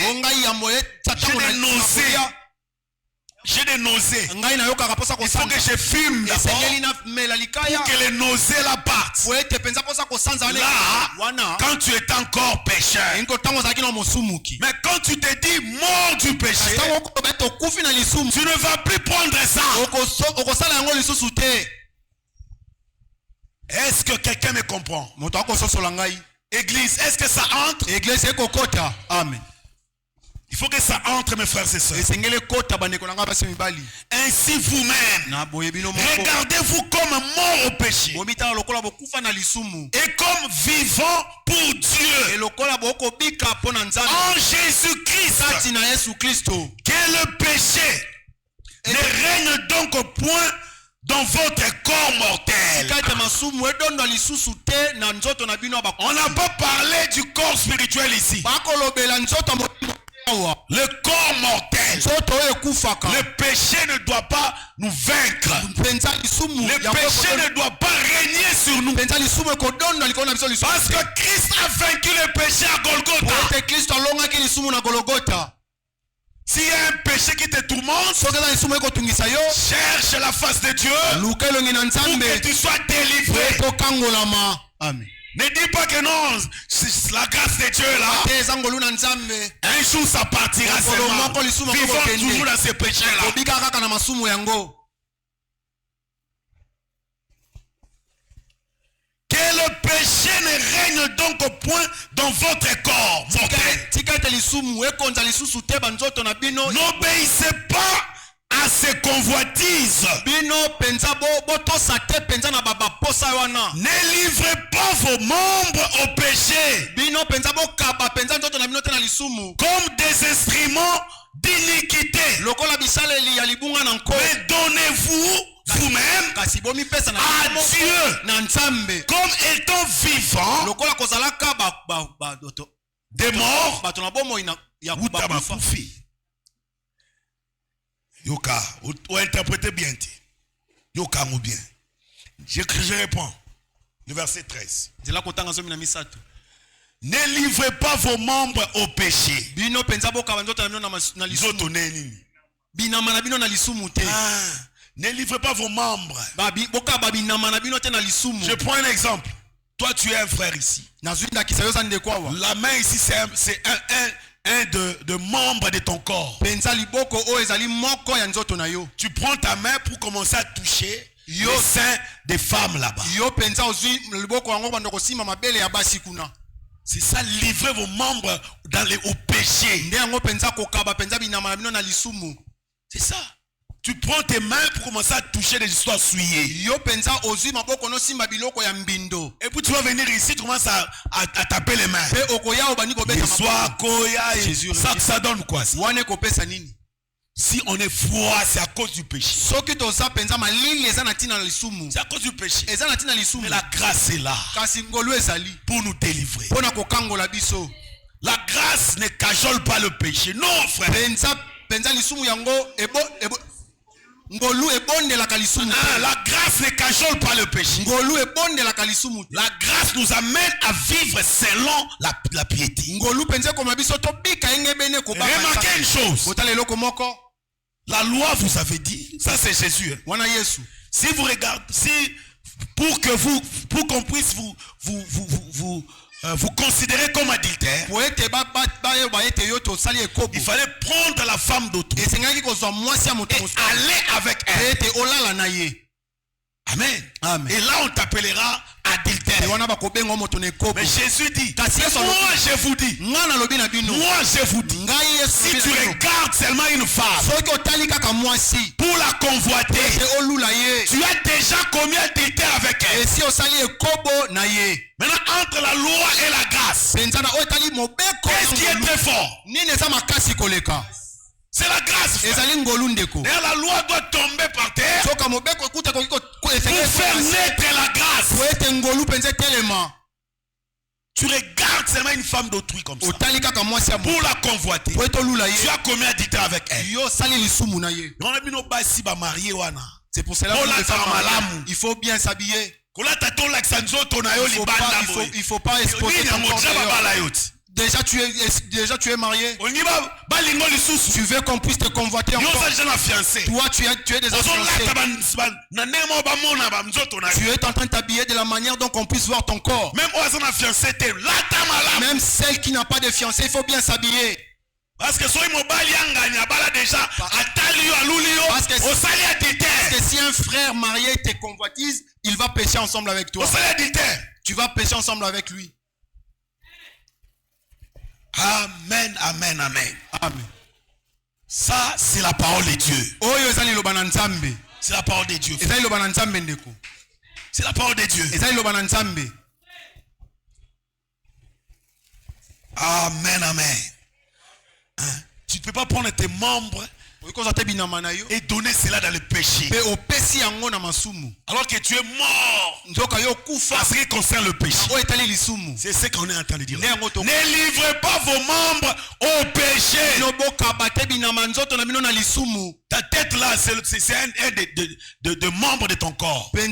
j'ai des nausées. Il faut que je fume d'abord pour que les nausées la partent. Là, quand tu es encore pécheur, mais quand tu te dis mort du péché, tu ne vas plus prendre ça. Est-ce que quelqu'un me comprend? Église, est-ce que ça entre? Amen. Il faut que ça entre, mes frères et sœurs. Ainsi vous-même, regardez-vous comme mort au péché et comme vivant pour Dieu en Jésus-Christ. Que le péché ne règne donc point dans votre corps mortel. On n'a pas parlé du corps spirituel ici. Le corps mortel. Le péché ne doit pas nous vaincre. Le péché ne doit pas régner sur nous. Parce que Christ a vaincu le péché à Golgotha. S'il y a un péché qui te tourmente, cherche la face de Dieu pour que tu sois délivré. Amen. Ne dis pas que non, c'est la grâce de Dieu là. Un jour ça partira seulement. Vivons toujours dans ces péchés là. Que le péché ne règne donc au point dans votre corps mortel. N'obéissez pas à ces convoitises. Ne livrez pas vos membres au péché comme des instruments d'iniquité. Mais donnez-vous vous-même à Dieu comme étant vivant des morts ou tabakufi. Yoka, ou interprétez bien. Yoka ou bien. Je réponds. Le verset 13. Ne livrez pas vos membres au péché. Ne livrez pas vos membres. Je prends un exemple. Toi, tu es un frère ici. La main ici, c'est un de membres de ton corps. Tu prends ta main pour commencer à toucher le sein des femmes là-bas. C'est ça, livrer vos membres au péché. C'est ça. Tu prends tes mains pour commencer à toucher des histoires souillées. Et puis tu vas venir ici, tu commences à taper les mains. Ça donne quoi? Si on est froid, c'est à cause du péché. C'est à cause du péché. Mais la grâce est là pour nous délivrer. La grâce ne cajole pas le péché. Non, frère. La grâce ne cajole pas le péché. La grâce nous amène à vivre selon la piété. Remarquez une chose. La loi vous avait dit, ça c'est Jésus. Si vous regardez, pour qu'on puisse vous considérez comme adultère, il fallait prendre la femme d'autrui et aller avec elle. Amen. Amen. Et là on t'appellera adultère. Mais Jésus dit, moi je vous dis, si tu regardes seulement une femme pour la convoiter, tu as déjà commis adultère avec elle. Maintenant, entre la loi et la grâce, qu'est-ce qui est très fort? C'est la grâce. D'ailleurs, la loi doit tomber par terre pour faire naître la grâce. Tu regardes seulement une femme d'autrui comme ça pour la convoiter. Tu as commis adultère avec elle. C'est pour cela qu'il faut bien s'habiller. Il faut pas exposer ton corps. Déjà tu es marié. Tu veux qu'on puisse te convoiter encore. Toi tu es déjà fiancé. Tu es en train de t'habiller de la manière dont on puisse voir ton corps. Même celle qui n'a pas de fiancé, il faut bien s'habiller. Parce que si un frère marié te convoitise, il va pécher ensemble avec toi. Tu vas pécher ensemble avec lui. Amen, amen, amen. Amen. Ça, c'est la parole de Dieu. C'est la parole de Dieu. C'est la parole de Dieu. Amen, amen. Hein? Tu ne peux pas prendre tes membres et donner cela dans le péché. Alors que tu es mort en ce qui concerne le péché. C'est ce qu'on est en train de dire. Ne livrez pas vos membres au péché. Ta tête là, c'est un de membres de ton corps. Ne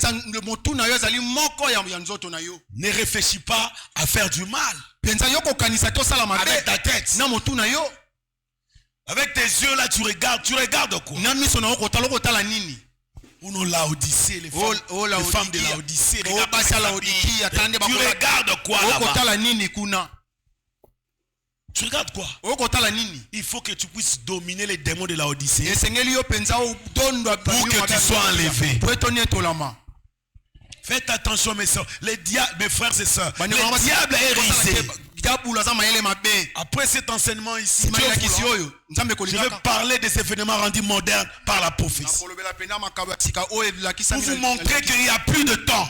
réfléchis pas à faire du mal avec ta tête. Avec tes yeux là, tu regardes quoi? Ou non, Laodicée, les femmes de Laodicée. Tu regardes quoi là-bas? Tu regardes quoi? Il faut que tu puisses dominer les démons de Laodicée pour que tu sois enlevé. Faites attention mes soeurs, mes frères et sœurs. Le diable est risé. Après cet enseignement ici, je vais parler de ces événements rendus modernes par la prophétie. Pour vous montrer qu'il n'y a plus de temps.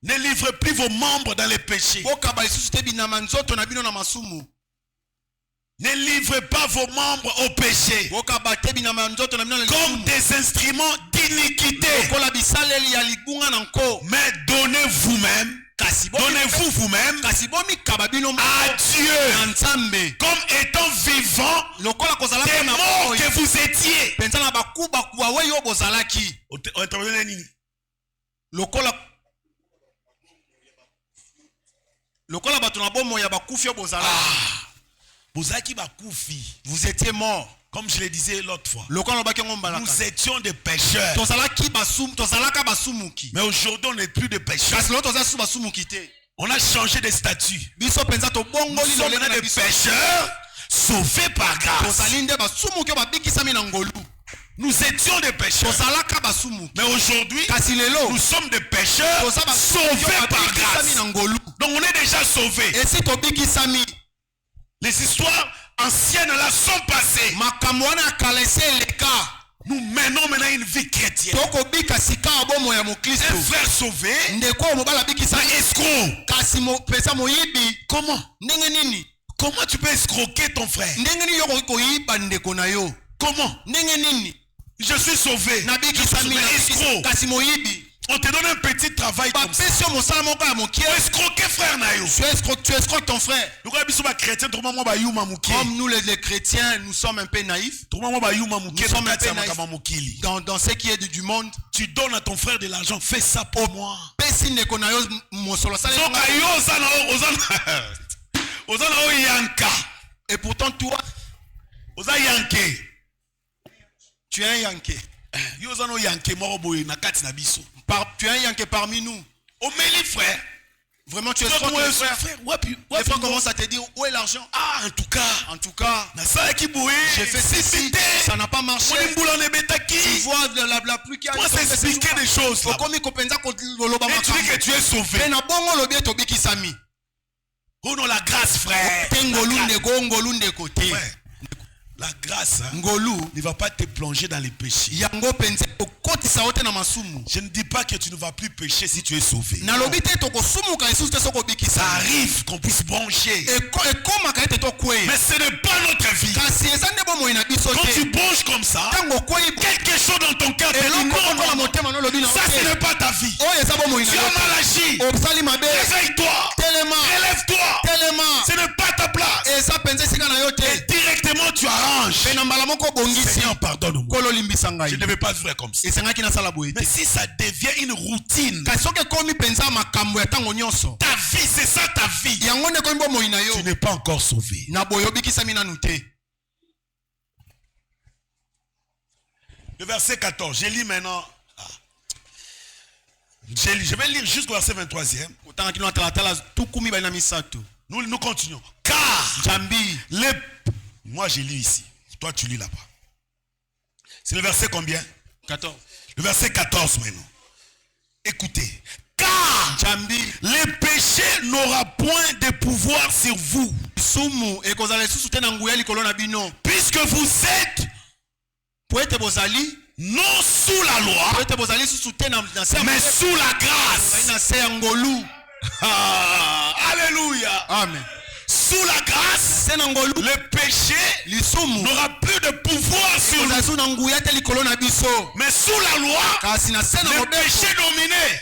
Ne livrez plus vos membres dans les péchés. Ne livrez pas vos membres au péché comme des instruments d'iniquité. Mais donnez-vous vous-même à Dieu comme étant vivant des morts que vous étiez. Vous étiez morts. Comme je le disais l'autre fois, nous étions des pécheurs. Mais aujourd'hui, on n'est plus des pécheurs. On a changé de statut. Nous sommes maintenant des pécheurs sauvés par grâce. Nous étions des pécheurs. Mais aujourd'hui, nous sommes des pécheurs sauvés par grâce. Donc on est déjà sauvés. Les histoires anciennes là sont passées. Nous menons maintenant une vie chrétienne. Un frère sauvé, un escroc. Comment tu peux escroquer ton frère? Comment? Je suis sauvé. Escroc. On te donne un petit travail comme ça. Tu escroquer frère Nayo. Tu escroques ton frère. Comme nous les chrétiens, nous sommes un peu naïfs. Nous sommes un peu naïfs dans ce qui est du monde. Tu donnes à ton frère de l'argent. Fais ça pour moi. Et pourtant toi, tu es un Yankee. Tu es un Yankee parmi nous. Frère. Vraiment tu es frère. Les frères commencent à te dire où est l'argent. Ah, en tout cas, j'ai fait ceci, ça n'a pas marché. Tu vois la pluie qui a expliquer des choses là. Et tu dis que tu es sauvé. Oh non, la grâce, frère. La grâce ne va pas te plonger dans les péchés. Je ne dis pas que tu ne vas plus pécher si tu es sauvé. Ça arrive qu'on puisse broncher. Mais ce n'est pas notre vie. Quand tu bronches comme ça, quelque chose dans ton cœur te dit non, ça ce n'est pas ta vie. Tu as mal agi. Réveille-toi. Élève-toi. Ce n'est pas ta place. Et directement tu arranges. Seigneur, pardonne-moi. Je ne vais pas vivre comme ça. Mais si ça devient une routine, ta vie, c'est ça ta vie. Tu n'es pas encore sauvé. Le verset 14, je lis maintenant. Je vais lire jusqu'au verset 23e. Nous continuons. Car moi je lis ici. Toi tu lis là-bas. C'est le verset combien? 14. Le verset 14 maintenant. Écoutez. Car le péché n'aura point de pouvoir sur vous. Puisque vous êtes non sous la loi, mais sous la grâce. Alléluia. Amen. Sous la grâce, le péché n'aura plus de pouvoir sur nous. Mais sous la loi, le péché dominait.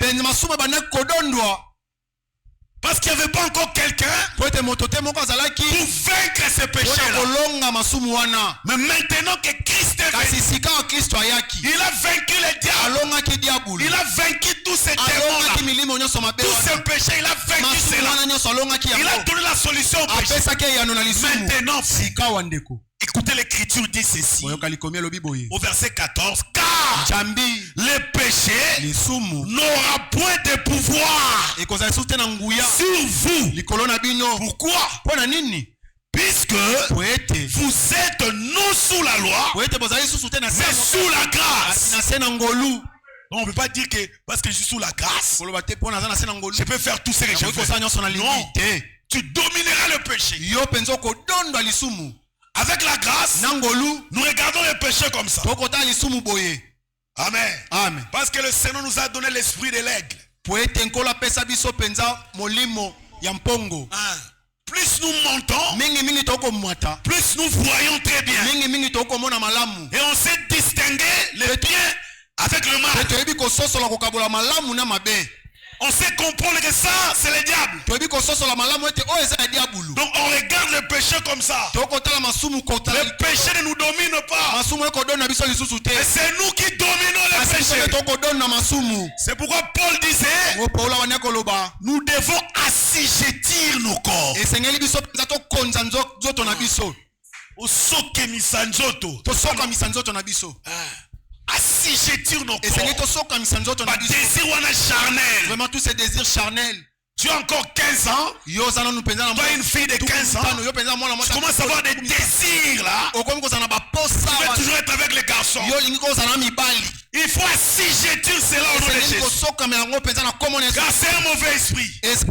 Parce qu'il n'y avait pas encore quelqu'un pour vaincre ce péché-là. Mais maintenant que Christ est venu, il a vaincu les diables. Il a vaincu tous ces démons-là. Tous ces péchés, il a vaincu cela. Il a donné la solution au péché. Maintenant, écoutez, l'écriture dit ceci. Au verset 14. Car le péché n'aura point de pouvoir sur vous. Pourquoi? Puisque vous êtes non sous la loi, mais sous la grâce. On ne peut pas dire que parce que je suis sous la grâce, je peux faire tout ce que je veux. Non, tu domineras le péché. Avec la grâce, nous regardons le péché comme ça. Amen. Amen. Parce que le Seigneur nous a donné l'esprit de l'aigle. Plus nous montons, plus nous voyons très bien. Et on sait distinguer le bien avec le mal. On sait comprendre que ça, c'est le diable. Donc on regarde le péché comme ça. Le péché ne nous domine pas. Et c'est nous qui dominons le péché. C'est pourquoi Paul disait, nous devons assujettir nos corps. Assujettir nos corps. Désir charnel. Vraiment tous ces désirs charnels. Tu as encore 15 ans. Tu as une fille de 15 ans. Tu commences à avoir des désirs là. Tu veux toujours être avec les garçons. Il faut assujettir cela au nom de Jésus. Car c'est un mauvais esprit. C'est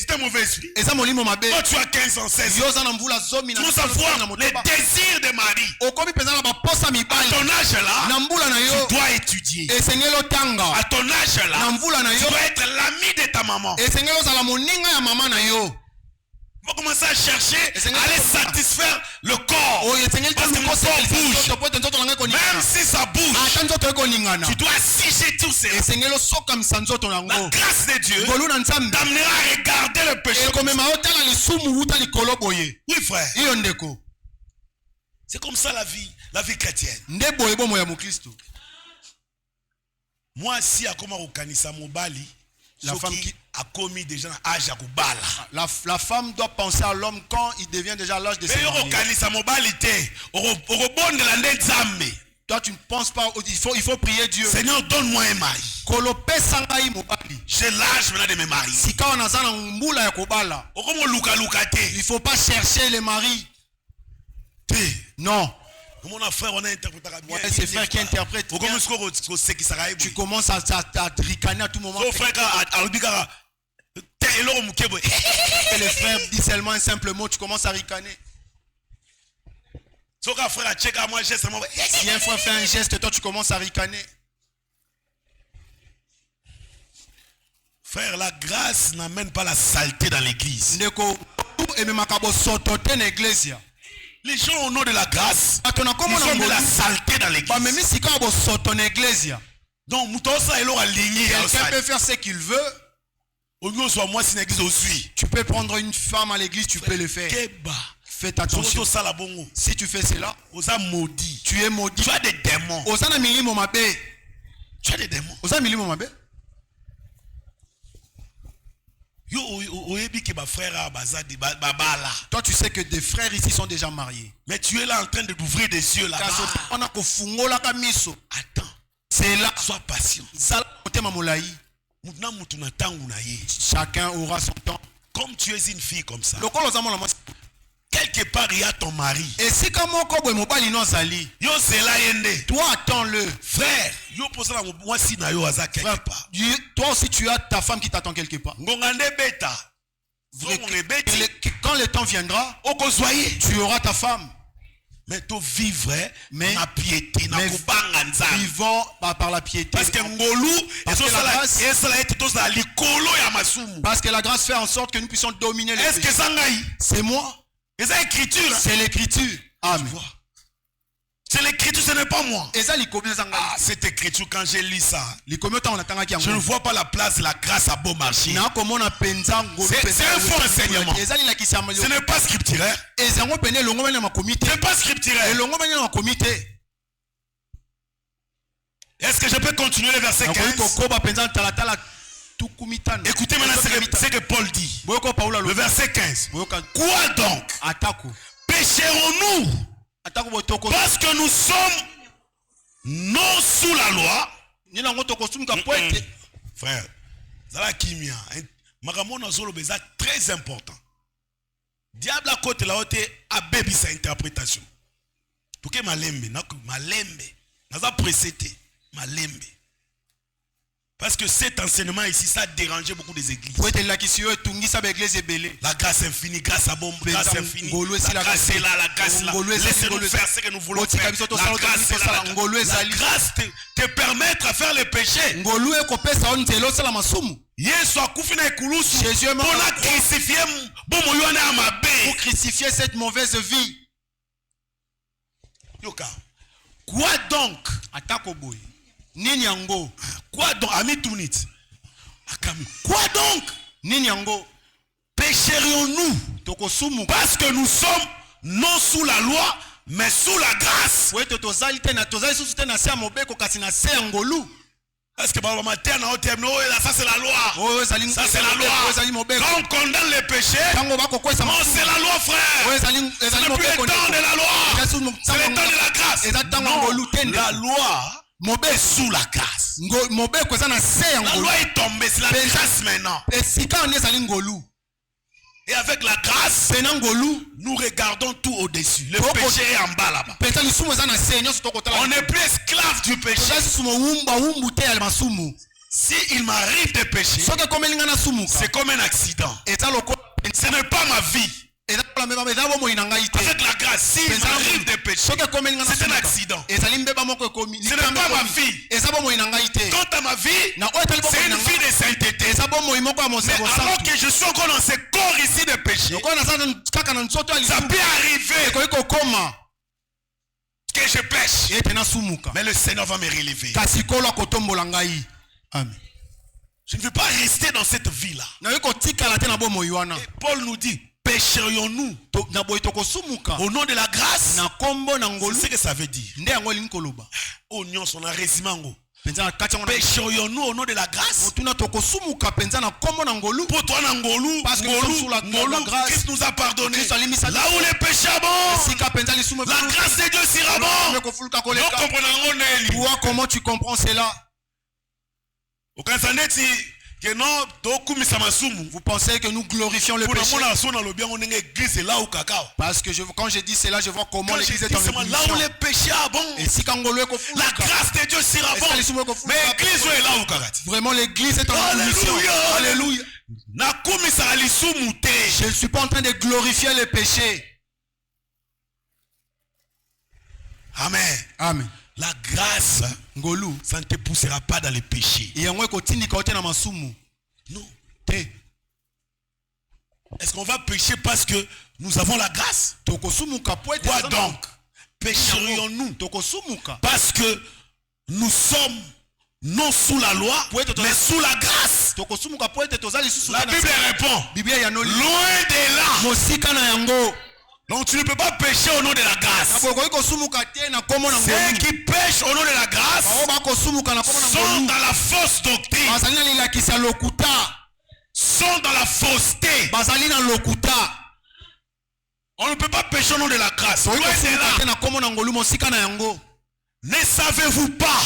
un mauvais esprit. Quand tu as 15 ans, 16 ans, tu commences à avoir les désirs de mari. À ton âge là, tu dois étudier. À ton âge là, tu dois être l'ami de ta maman. Il faut commencer à chercher à aller satisfaire le corps. Parce que mon corps bouge. Même si ça bouge, tu dois assujettir tout ça. La grâce de Dieu t'amènera à regarder le péché. Oui frère. C'est comme ça la vie chrétienne. Moi si à comment okanisa mobali, la femme qui a commis déjà âge à la femme doit penser à l'homme quand il devient déjà à l'âge de se marier. Toi tu ne penses pas, il faut prier Dieu. Seigneur, donne-moi un mari. J'ai l'âge maintenant de me marier. Il ne faut pas chercher les maris. Non. Mon frère, on a interprété bien. C'est frère qui interprète. Tu commences à ricaner à tout moment. Et les frères disent seulement un simple mot, tu commences à ricaner. Si un frère fait un geste, toi tu commences à ricaner. Frère, la grâce n'amène pas la saleté dans l'église. Les gens au nom de la grâce, ils ont de la saleté dans l'église. Donc, quelqu'un peut faire ce qu'il veut. Tu peux prendre une femme à l'église, tu peux le faire. Fais attention. Si tu fais cela, tu es maudit. Tu as des démons. Tu as des démons. Toi tu sais que des frères ici sont déjà mariés. Mais tu es là en train d'ouvrir des yeux là-bas. Attends. C'est là. Sois patient. Chacun aura son temps. Comme tu es une fille comme ça, quelque part il y a ton mari. Et si toi attends-le. Frère, toi aussi tu as ta femme qui t'attend quelque part. Quand le temps viendra, tu auras ta femme. Mais tu vivre la piété, vivons par la piété. Parce que la grâce fait en sorte que nous puissions dominer les péchés. C'est moi. C'est l'écriture. Amen. C'est l'écriture, ce n'est pas moi. Cette écriture, quand je lis ça, je ne vois pas la place de la grâce à bon marché. C'est un faux enseignement. Ce n'est pas scripturaire. Ce n'est pas scripturaire. Est-ce que je peux continuer le verset 15? Écoutez maintenant ce que Paul dit. Le verset 15. Quoi donc? Pécherons-nous parce que nous sommes non sous la loi? Frère, c'est très important. Diable à côté la haute a bébi sa interprétation. Tout que malembe, naza précédé malembe. Parce que cet enseignement ici, ça a dérangé beaucoup des églises. La grâce infinie, grâce à bon, grâce infinie. La grâce est là, la grâce est là. Laissez-nous faire ce que nous voulons faire. La grâce est là. La grâce te permettre à faire les péchés. Jésus pour crucifier cette mauvaise vie. Quoi donc? Ninyango. Quoi donc? Quoi donc? Ninyango. Pécherions-nous parce que nous sommes non sous la loi mais sous la grâce? Est-ce que ça c'est la loi? Ça c'est la loi. Quand on condamne les péchés, non, c'est la loi, frère. Ce n'est plus le temps de la loi, c'est le temps de la grâce. Non, la loi est sous la grâce. La loi est tombée, c'est la grâce maintenant. Et avec la grâce, nous regardons tout au-dessus. Le péché est en bas là-bas. On n'est plus esclave du péché. Si il m'arrive de pécher, c'est comme un accident. Ce n'est pas ma vie. Avec la grâce, si il m'arrive de pécher, c'est un accident. Ce n'est pas ma vie. Quant à ma vie, c'est une vie de sainteté. Mais alors que je suis encore dans ce corps ici de péché, ça peut arriver que je pêche. Mais le Seigneur va me relever. Amen. Je ne veux pas rester dans cette vie-là. Et Paul nous dit, pécherions-nous au nom de la grâce? C'est ce que ça veut dire. Oh non, on a résumé. Pécherions-nous au nom de la grâce? Pour toi, parce que Christ nous a pardonné. Là où les péchés abondent, la grâce de Dieu surabonde. Comment tu comprends cela? Vous pensez que nous glorifions le péché? Parce que quand je dis cela, je vois comment l'église est en ébullition. Là où les péchés abondent, la grâce de Dieu surabonde. Mais l'église est là où vraiment l'église est en ébullition. Alléluia. Je ne suis pas en train de glorifier le péché. Amen. Amen. La grâce, ça ne te poussera pas dans les péchés. Non. Est-ce qu'on va pécher parce que nous avons la grâce? Quoi donc? Pécherions-nous parce que nous sommes non sous la loi, mais sous la grâce? La Bible répond, loin de là. Donc tu ne peux pas pécher au nom de la grâce. Ceux qui pêchent au nom de la grâce sont dans la fausse doctrine. Sont dans la fausseté. On ne peut pas pécher au nom de la grâce. Ne savez-vous pas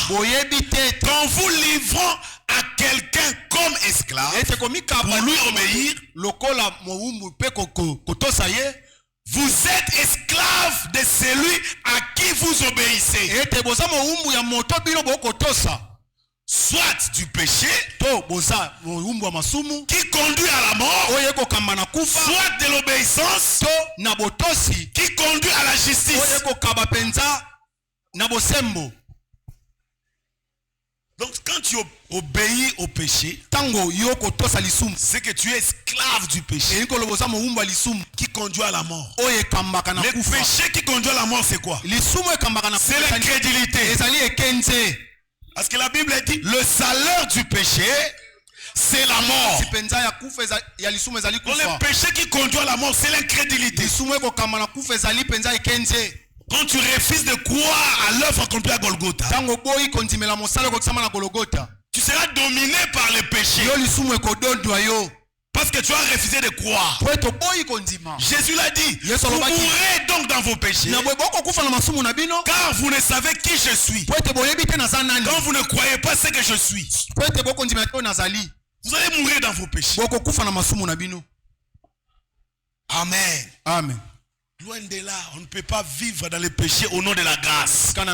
qu'en vous livrant à quelqu'un comme esclave pour lui obéir, vous êtes esclave de celui à qui vous obéissez, soit du péché qui conduit à la mort, soit de l'obéissance qui conduit à la justice. Donc quand tu obéis au péché, c'est que tu es esclave du péché qui conduit à la mort. Le péché qui conduit à la mort, c'est quoi? C'est l'incrédulité. Parce que la Bible dit, le salaire du péché, c'est la mort. Donc le péché qui conduit à la mort, c'est l'incrédulité. Quand tu refuses de croire à l'œuvre accomplie à Golgotha, tu seras dominé par le péché. Parce que tu as refusé de croire. Jésus l'a dit, vous mourrez donc dans vos péchés, car vous ne savez qui je suis. Quand vous ne croyez pas ce que je suis, vous allez mourir dans vos péchés. Amen. Amen. Loin de là, on ne peut pas vivre dans le péché au nom de la grâce. Mais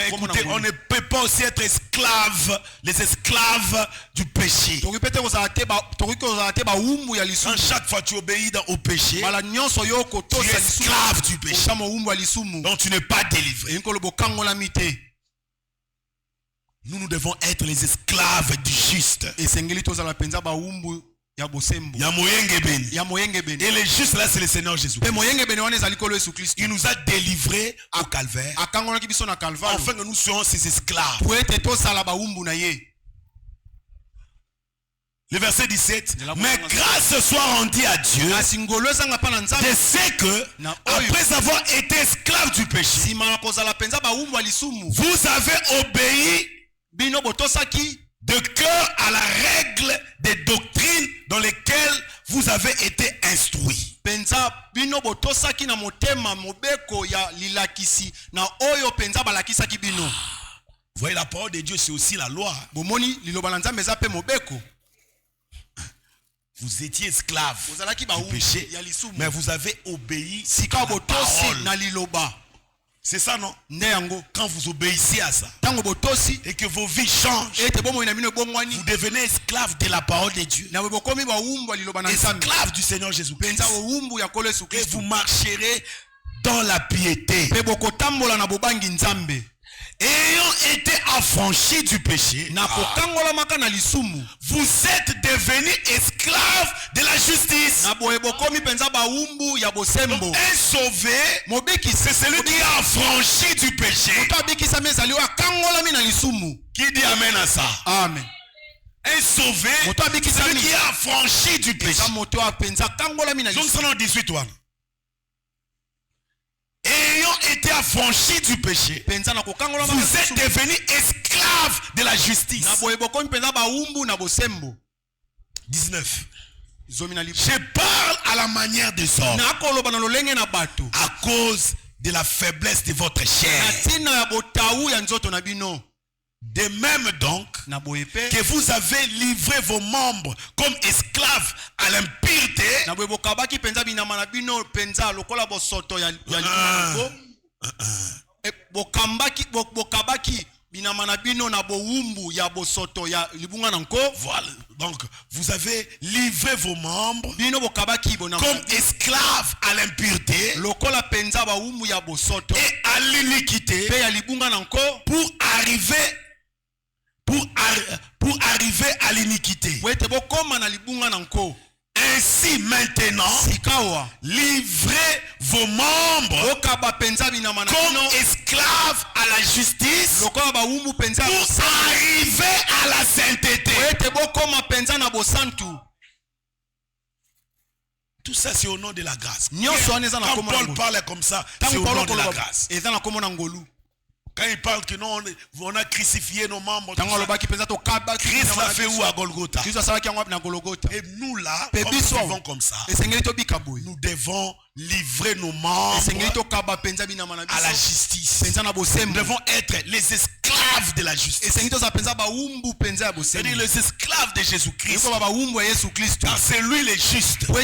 écoutez, on ne peut pas aussi être esclave, les esclaves du péché. Quand chaque fois tu obéis au péché, tu es esclave du péché. Donc tu n'es pas délivré. Nous devons être les esclaves du juste. Et le juste là, c'est le Seigneur Jésus. Il nous a délivrés au calvaire afin que nous soyons ses esclaves. Le verset 17. Mais grâce soit rendue à Dieu de ce que, après avoir été esclave du péché, vous avez obéi de cœur à la règle des doctrines dans lesquelles vous avez été instruits. Penza bino botosaki na motema mobeko ya lilakisi na oyo penza balakisaki bino. Vous voyez, la parole de Dieu, c'est aussi la loi. Bomoni liloba na Nzambe eza pe mobeko. Vous étiez esclaves du péché, mais vous avez obéi à la parole. C'est ça, non? Quand vous obéissez à ça et que vos vies changent, vous devenez esclaves de la parole de Dieu, esclaves du Seigneur Jésus-Christ, et vous marcherez dans la piété. Ayant été affranchis du péché, vous êtes devenus esclaves de la justice. Donc, un sauvé, c'est celui qui a affranchi du péché. Qui dit amen à ça? Amen. Un sauvé, c'est celui qui a affranchi du péché. Donc, 18 ans. Ayant été affranchis du péché, vous êtes devenus esclaves de la justice. 19. Je parle à la manière des hommes à cause de la faiblesse de votre chair. De même donc que vous avez livré vos membres comme esclaves à l'impureté, voilà. Donc vous avez livré vos membres comme esclaves à l'impureté et à l'iniquité pour arriver à l'iniquité. Ainsi maintenant, livrez vos membres comme esclaves à la justice pour arriver à la sainteté. Tout ça c'est au nom de la grâce. Quand Paul parle comme ça, c'est au nom de la grâce. Quand il parle que non, on a crucifié nos membres, Christ l'a fait où? À Golgotha. Et nous là, comme nous vivons comme ça, nous devons livrer nos membres à la justice. Nous devons être les esclaves de la justice. C'est-à-dire les esclaves de Jésus-Christ. Car c'est lui le juste. Pas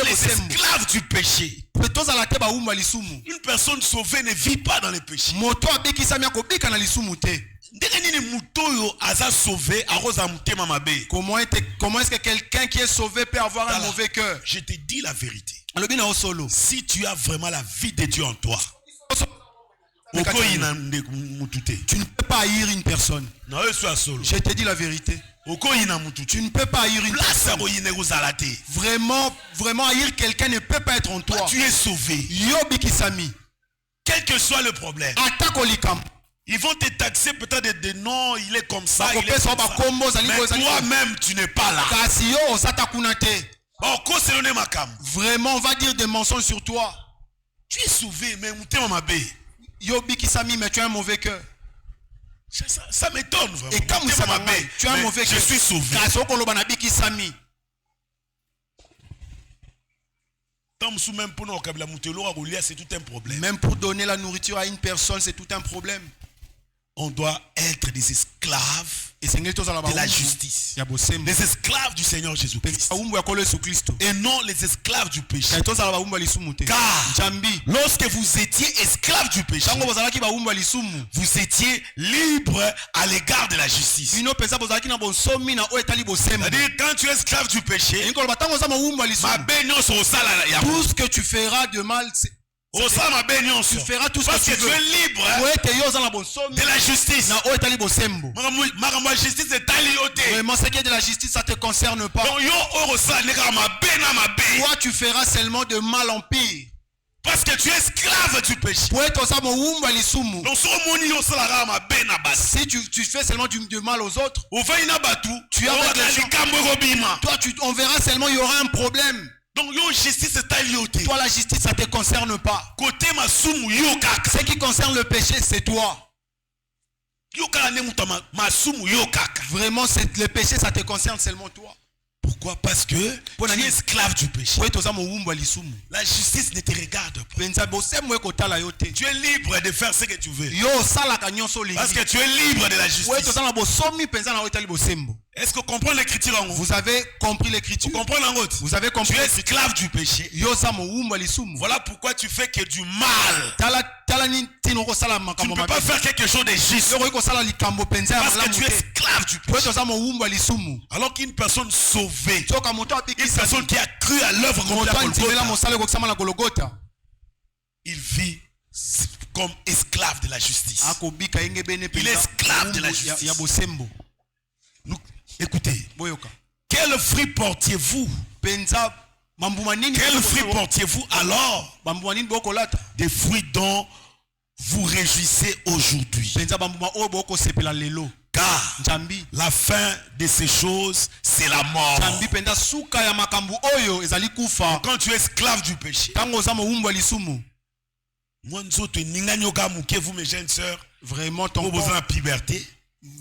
les esclaves du péché. Une personne sauvée ne vit pas dans le péché. Comment est-ce que quelqu'un qui est sauvé peut avoir un mauvais cœur? Je te dis la vérité. Si tu as vraiment la vie de Dieu en toi, tu ne peux pas haïr une personne. Je te dis la vérité. Tu ne peux pas haïr une personne. Vraiment haïr quelqu'un ne peut pas être en toi. Tu es sauvé. Quel que soit le problème, ils vont te taxer peut-être de non, il est comme ça. Il est comme ça. Mais toi-même, tu n'es pas là. Vraiment, on va dire des mensonges sur toi. Tu es sauvé, mais mais tu as un mauvais cœur. Ça m'étonne vraiment. Et comme tu as un mauvais cœur, je suis sauvé. C'est tout un problème. Même pour donner la nourriture à une personne, c'est tout un problème. On doit être des esclaves de la justice, des esclaves du Seigneur Jésus-Christ, et non les esclaves du péché. Car lorsque vous étiez esclaves du péché, vous étiez libres à l'égard de la justice. C'est-à-dire quand tu es esclave du péché, tout ce que tu feras de mal, tu feras tout ce que tu veux. Tu es libre de la justice. Vraiment, ce qui est de la justice, ça ne te concerne pas. Toi, tu feras seulement de mal en pire. Parce que tu es esclave du péché. Si tu fais seulement du mal aux autres, tu as toi, on verra seulement il y aura un problème. Donc toi, la justice, ça ne te concerne pas. Ce qui concerne le péché, c'est toi. Vraiment, le péché, ça te concerne seulement toi. Pourquoi? Parce que tu es esclave du péché. La justice ne te regarde pas. Tu es libre de faire ce que tu veux. Parce que tu es libre de la justice. Est-ce que vous comprenez l'écriture en haut? Vous avez compris l'écriture. Vous comprenez en haut? Vous avez compris. Tu es esclave du péché. Voilà pourquoi tu fais que du mal. Tu ne peux pas faire quelque chose de juste. Parce que tu es esclave du péché. Alors qu'une personne sauvée, une personne qui a cru à l'œuvre de Golgotha, il vit comme esclave de la justice. Il est esclave de la justice. Écoutez, quel fruit portiez-vous? Quel fruit portiez-vous alors? Des fruits dont vous réjouissez aujourd'hui. Car la fin de ces choses, c'est la mort. Quand tu es esclave du péché, vous mes jeunes sœurs, vraiment ton besoin de puberté.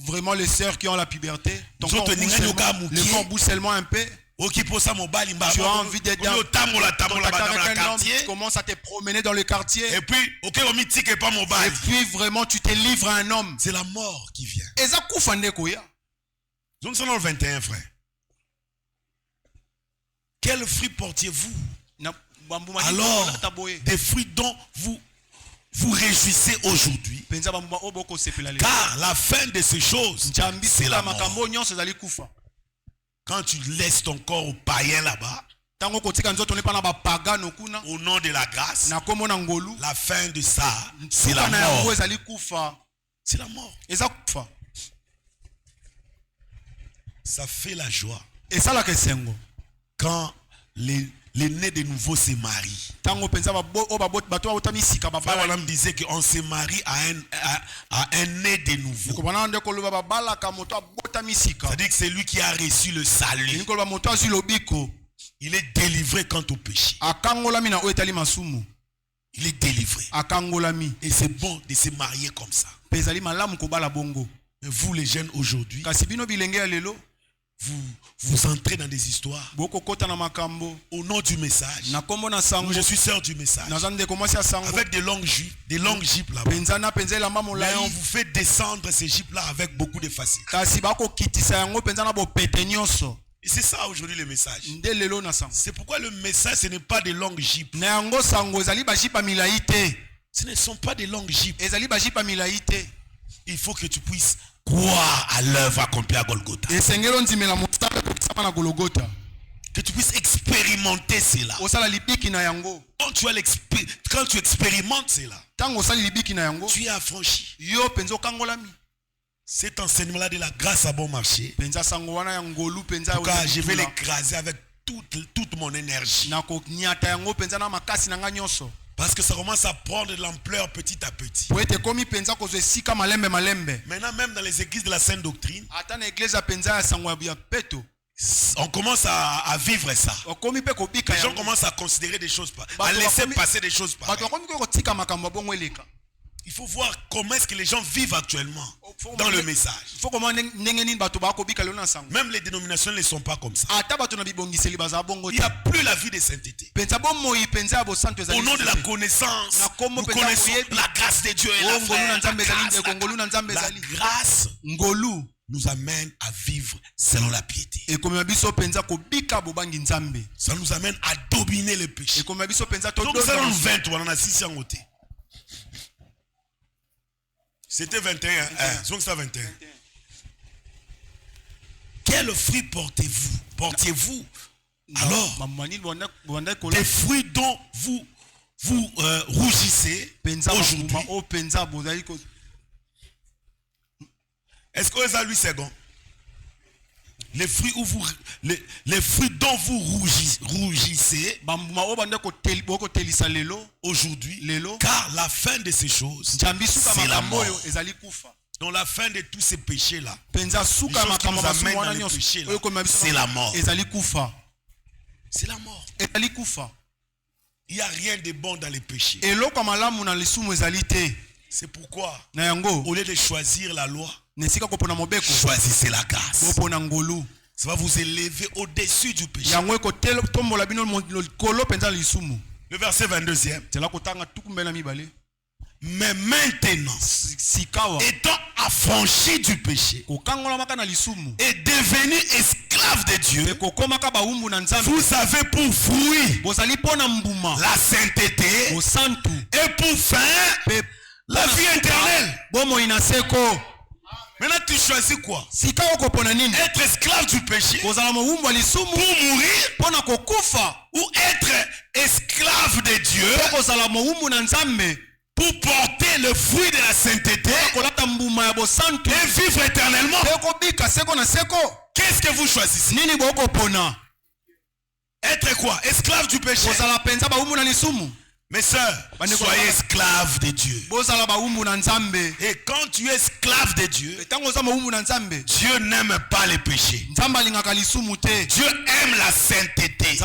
Vraiment les sœurs qui ont la puberté, ton corps bouge seulement un peu. Tu as envie d'être dans le quartier. Tu commences à te promener dans le quartier. Et puis vraiment tu te livres à un homme. C'est la mort qui vient. Donc c'est dans le 21, frère. Quel fruit portiez-vous? Alors, des fruits dont vous réjouissez aujourd'hui. Car la fin de ces choses, c'est la mort. Quand tu laisses ton corps aux païens là-bas, au nom de la grâce, la fin de ça, c'est la mort. C'est la mort. Ça fait la joie. Quand les nés de nouveau se marient. Frère me disait qu'on se marie à un né de nouveau. C'est-à-dire que c'est lui qui a reçu le salut. Il est délivré quant au péché. Il est délivré. Et c'est bon de se marier comme ça. Mais vous les jeunes aujourd'hui, vous entrez dans des histoires au nom du message. Je suis sœur du message. Avec des longues jupes là-bas. Mais on vous fait descendre ces jupes là avec beaucoup de facilité. Et c'est ça aujourd'hui le message. C'est pourquoi le message ce n'est pas des longues jupes. Ce ne sont pas des longues jupes. Il faut que tu puisses croire à l'œuvre accomplie à Golgotha. Que tu puisses expérimenter cela. Quand tu expérimentes cela, tu es affranchi. Cet enseignement-là de la grâce a bon marché. En tout cas, je vais l'écraser avec toute mon énergie. Parce que ça commence à prendre de l'ampleur petit à petit. Maintenant, même dans les églises de la Sainte Doctrine, on commence à vivre ça. Les gens commencent à considérer des choses, à laisser passer des choses pareilles. Il faut voir comment est-ce que les gens vivent actuellement dans le message. Même les dénominations ne sont pas comme ça. Il n'y a plus la vie de sainteté. Au nom de la connaissance, nous connaissons la grâce de Dieu et la grâce nous amène à vivre selon la piété. Ça nous amène à dominer le péché. Donc nous allons 20, on a 6 ans. C'était 21. Donc c'est 21. Quel fruit portez-vous? Portiez-vous alors des fruits dont vous rougissez aujourd'hui? Est-ce que ça lui c'est bon? Les fruits dont vous rougissez aujourd'hui, car la fin de ces choses, c'est la mort. Donc la fin de tous ces péchés-là, les choses qui nous amènent dans les péchés, c'est la mort. C'est la mort. Il n'y a rien de bon dans les péchés. C'est pourquoi, au lieu de choisir la loi, choisissez la grâce. Ça va vous élever au-dessus du péché. Le verset 22e. Mais maintenant, étant affranchi du péché et devenu esclave de Dieu, vous avez pour fruit la sainteté et pour fin la vie éternelle. Maintenant tu choisis quoi? Être esclave du péché pour mourir ou être esclave de Dieu pour porter le fruit de la sainteté et vivre éternellement. Qu'est-ce que vous choisissez? Être quoi? Esclave du péché. Mes sœurs, soyez esclaves de Dieu. Et quand tu es esclave de Dieu, Dieu n'aime pas les péchés. Dieu aime la sainteté.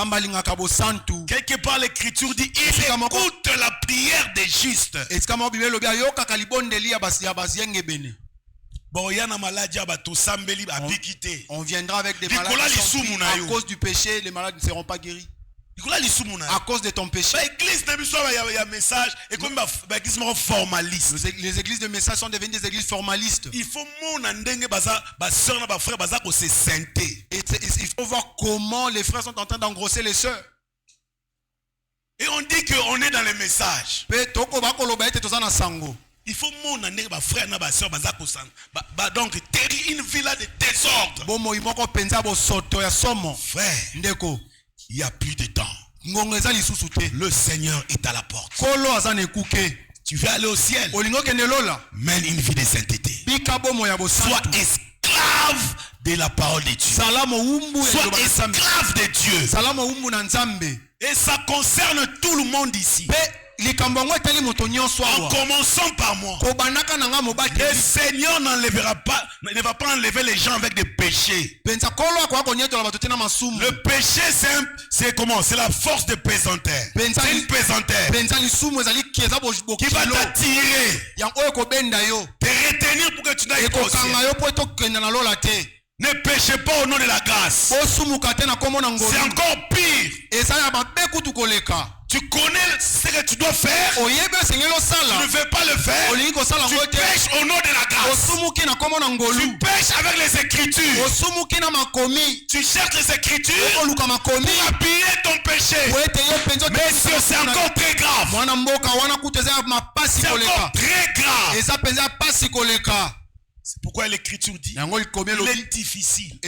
Quelque part l'écriture dit, il écoute la prière des justes. On viendra avec des malades à cause du péché, les malades ne seront pas guéris. À cause de ton péché. Les églises de message sont devenues des églises formalistes. Il faut voir comment les frères sont en train d'engrosser les sœurs. Et on dit qu'on est dans les messages. Il faut donc une vie là de désordre. Frère, il n'y a plus de temps. Le Seigneur est à la porte. Tu veux aller au ciel. Mène une vie de sainteté. Sois esclave de la parole de Dieu. Sois esclave de Dieu. Et ça concerne tout le monde ici. En commençant par moi. Le Seigneur ne va pas enlever les gens avec des péchés. Le péché c'est comment? C'est la force de pesanteur. C'est une pesanteur qui va t'attirer, te retenir pour que tu n'ailles pas au ciel. Ne péchez pas au nom de la grâce. C'est encore pire. Tu connais ce que tu dois faire. Tu ne veux pas le faire. Tu pêches au nom de la grâce. Tu pêches avec les écritures. Tu cherches les écritures pour appuyer ton péché. Mais c'est encore très grave. C'est encore très grave. C'est pourquoi l'écriture dit, il est difficile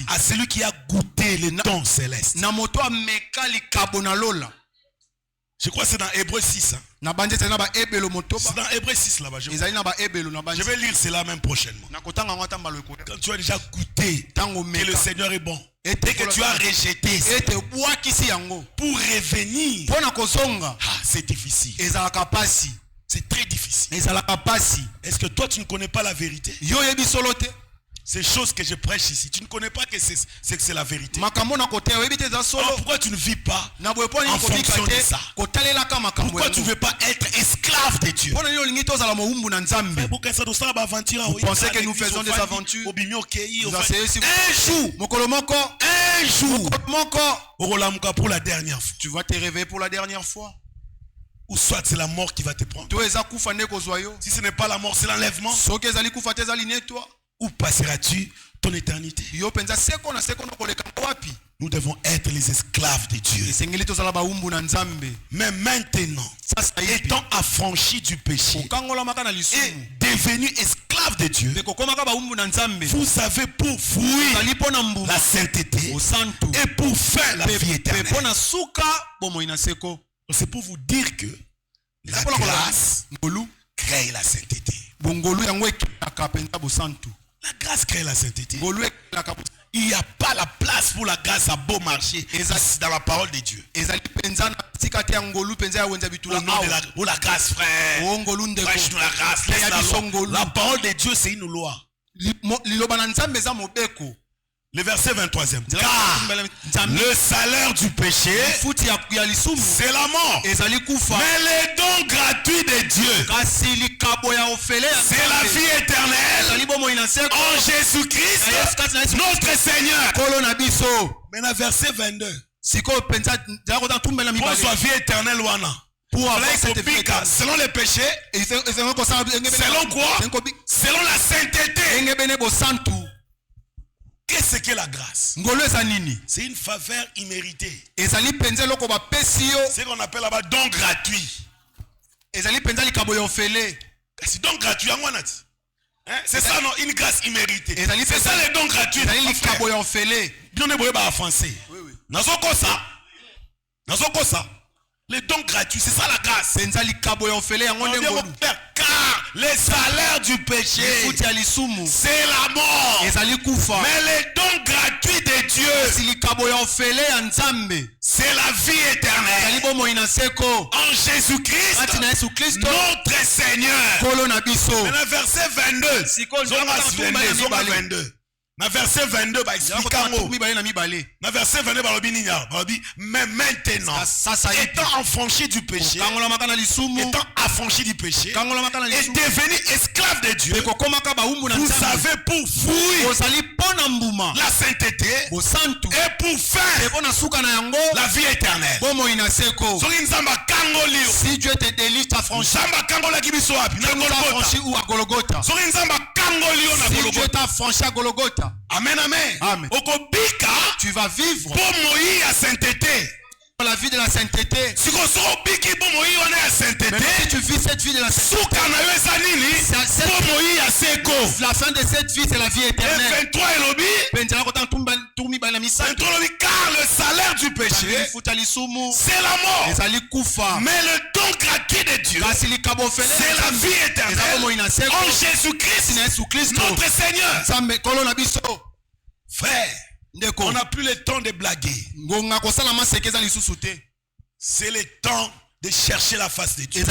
à celui qui a goûté les dons célestes. Je crois que c'est dans Hébreux 6. Hein. C'est dans Hébreux 6 là-bas. Je vais lire cela même prochainement. Quand tu as déjà goûté que le Seigneur est bon et que tu as rejeté pour revenir, c'est difficile. C'est très difficile. Est-ce que toi tu ne connais pas la vérité? Ces choses que je prêche ici, tu ne connais pas que c'est la vérité. Alors pourquoi tu ne vis pas en fonction de ça? Pourquoi tu ne veux pas être esclave de Dieu? Vous pensez que nous faisons des aventures? Un jour, pour la dernière fois. Tu vas te réveiller pour la dernière fois. Ou soit c'est la mort qui va te prendre. Si ce n'est pas la mort, c'est l'enlèvement. Où passeras-tu ton éternité? Nous devons être les esclaves de Dieu. Mais maintenant, étant affranchis du péché et devenus esclaves de Dieu, vous avez pour fruit la sainteté et pour fin la vie éternelle. C'est pour vous dire que la grâce crée la sainteté. La grâce crée la sainteté. Il n'y a pas la place pour la grâce à beau marché dans la parole de Dieu. Pour la grâce, frère. Prêche-nous la grâce. Laisse la loi. La parole de Dieu, c'est une loi. Le verset 23e. Car le salaire du péché, c'est la mort. Mais les dons gratuits de Dieu, c'est la vie éternelle en Jésus-Christ, notre Seigneur. Maintenant, verset 22. Pour sa vie éternelle, selon les péchés, selon quoi? Selon la sainteté. Qu'est-ce que la grâce? C'est une faveur imméritée. C'est ce qu'on appelle là-bas don gratuit. C'est don gratuit. C'est ça, non? Une grâce imméritée. C'est ça les dons gratuits. Les dons gratuits, c'est ça la grâce. Car les salaires du péché, c'est la mort. Mais les dons gratuits de Dieu, c'est la vie éternelle en Jésus-Christ, notre Seigneur. Maintenant, verset 22. Dans verset 22, dans verset 22, mais maintenant, étant affranchi du péché, étant affranchi du péché, et devenu esclave de Dieu, vous avez pour fruit la sainteté et pour fin la vie éternelle. Si Dieu te délivre, t'affranchit. Si Dieu t'a franchi à Golgotha. Amen, amen. Amen. Tu vas vivre pour la vie de la sainteté. Si tu vis cette vie de la sainteté, la fin de cette vie, c'est la vie éternelle. Car le salaire du péché, c'est la mort. Mais le don gratuit de Dieu, c'est la vie éternelle en Jésus-Christ, notre Seigneur. Frère, on n'a plus le temps de blaguer. C'est le temps de chercher la face de Dieu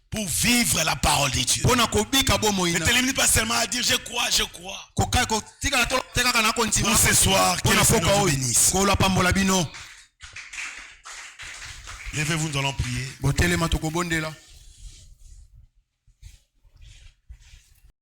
pour vivre la parole de Dieu. Ne te limite pas seulement à dire je crois. Pour ce soir, que le Seigneur vous bénisse. Levez-vous, nous allons prier.